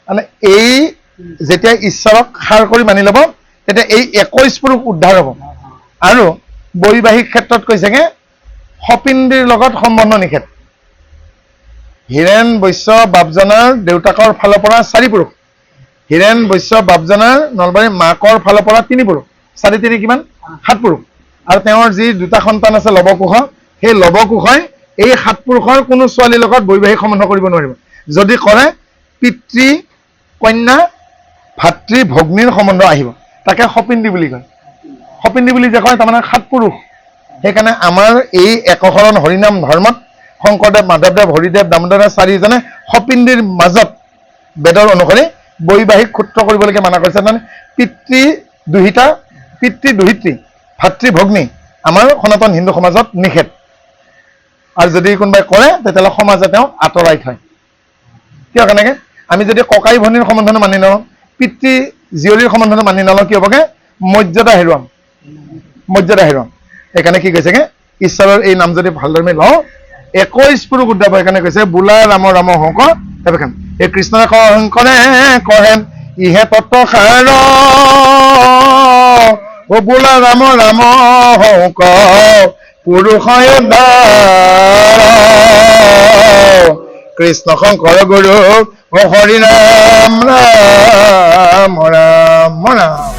মানে এই যেতিয়া ঈশ্বৰক সাৰ কৰি মানি ল'ব তেতিয়া এই 21 পুৰুষ উদ্ধাৰ হ'ব। আৰু বৈবাহিক ক্ষেত্ৰত কৈছেগে সপিন্দিৰ লগত সম্বন্ধ নিষেধ। হীৰেণ বৈশ্য বাপজনাৰ দেউতাকৰ ফালৰ পৰা 4 পুৰুষ, হীৰেণ বৈশ্য বাপজনাৰ নলবাৰীৰ মাকৰ ফালৰ পৰা 3 পুৰুষ, 4 3 কিমান 7 পুৰুষ। আৰু তেওঁৰ যি 2টা সন্তান আছে লৱকুশ, সেই লৱকুশই এই 7 পুৰুষৰ কোনো ছোৱালীৰ লগত বৈবাহিক সম্বন্ধ কৰিব নোৱাৰিব। যদি কৰে পিতৃ কন্যা ভাতৃ ভগ্নীৰ সম্বন্ধ আহিব। তাকে সপিণ্ডি বুলি কয়। সপিণ্ডি বুলি যে কয় তাৰমানে সাত পুৰুষ। সেইকাৰণে আমাৰ এই একশৰণ হৰিনাম ধৰ্মত শংকৰদেৱ, মাধৱদেৱ, হৰিদেৱ, দামোদৰদেৱ চাৰিজনে সপিণ্ডিৰ মাজত বেদৰ অনুসৰি বৈবাহিক সূত্ৰ কৰিবলৈকে মানা কৰিছে। তাৰমানে পিতৃ দুহিতা, পিতৃ দুহিত্ৰী, ভাতৃ ভগ্নী আমাৰ সনাতন হিন্দু সমাজত নিষেধ। আৰু যদি কোনোবাই কৰে তেতিয়াহ'লে সমাজে তেওঁক আঁতৰাই থয়। কিয় কেনেকে? আমি যদি ককাই ভনীৰ সম্বন্ধনো মানি নলওঁ, পিতৃ জীয়ৰীৰ সম্বন্ধনো মানি নলওঁ, কি হ'বগে? মৰ্যাদা হেৰুৱাম, মৰ্যাদা হেৰুৱাম। সেইকাৰণে কি কৈছেগে? ঈশ্বৰৰ এই নাম যদি ভালদৰে লওঁ 21 পুৰুষ উদ্ধাব। সেইকাৰণে কৈছে বোলা ৰাম ৰাম হংক সেইখন এই কৃষ্ণই শংকৰে কহেন ইহে তত্ত্ব সাৰ ও বোলা ৰাম ৰাম হংক পুৰুষয় কৃষ্ণ শংকৰ গুৰু হৰি ৰাম ৰাম ৰাম ৰাম।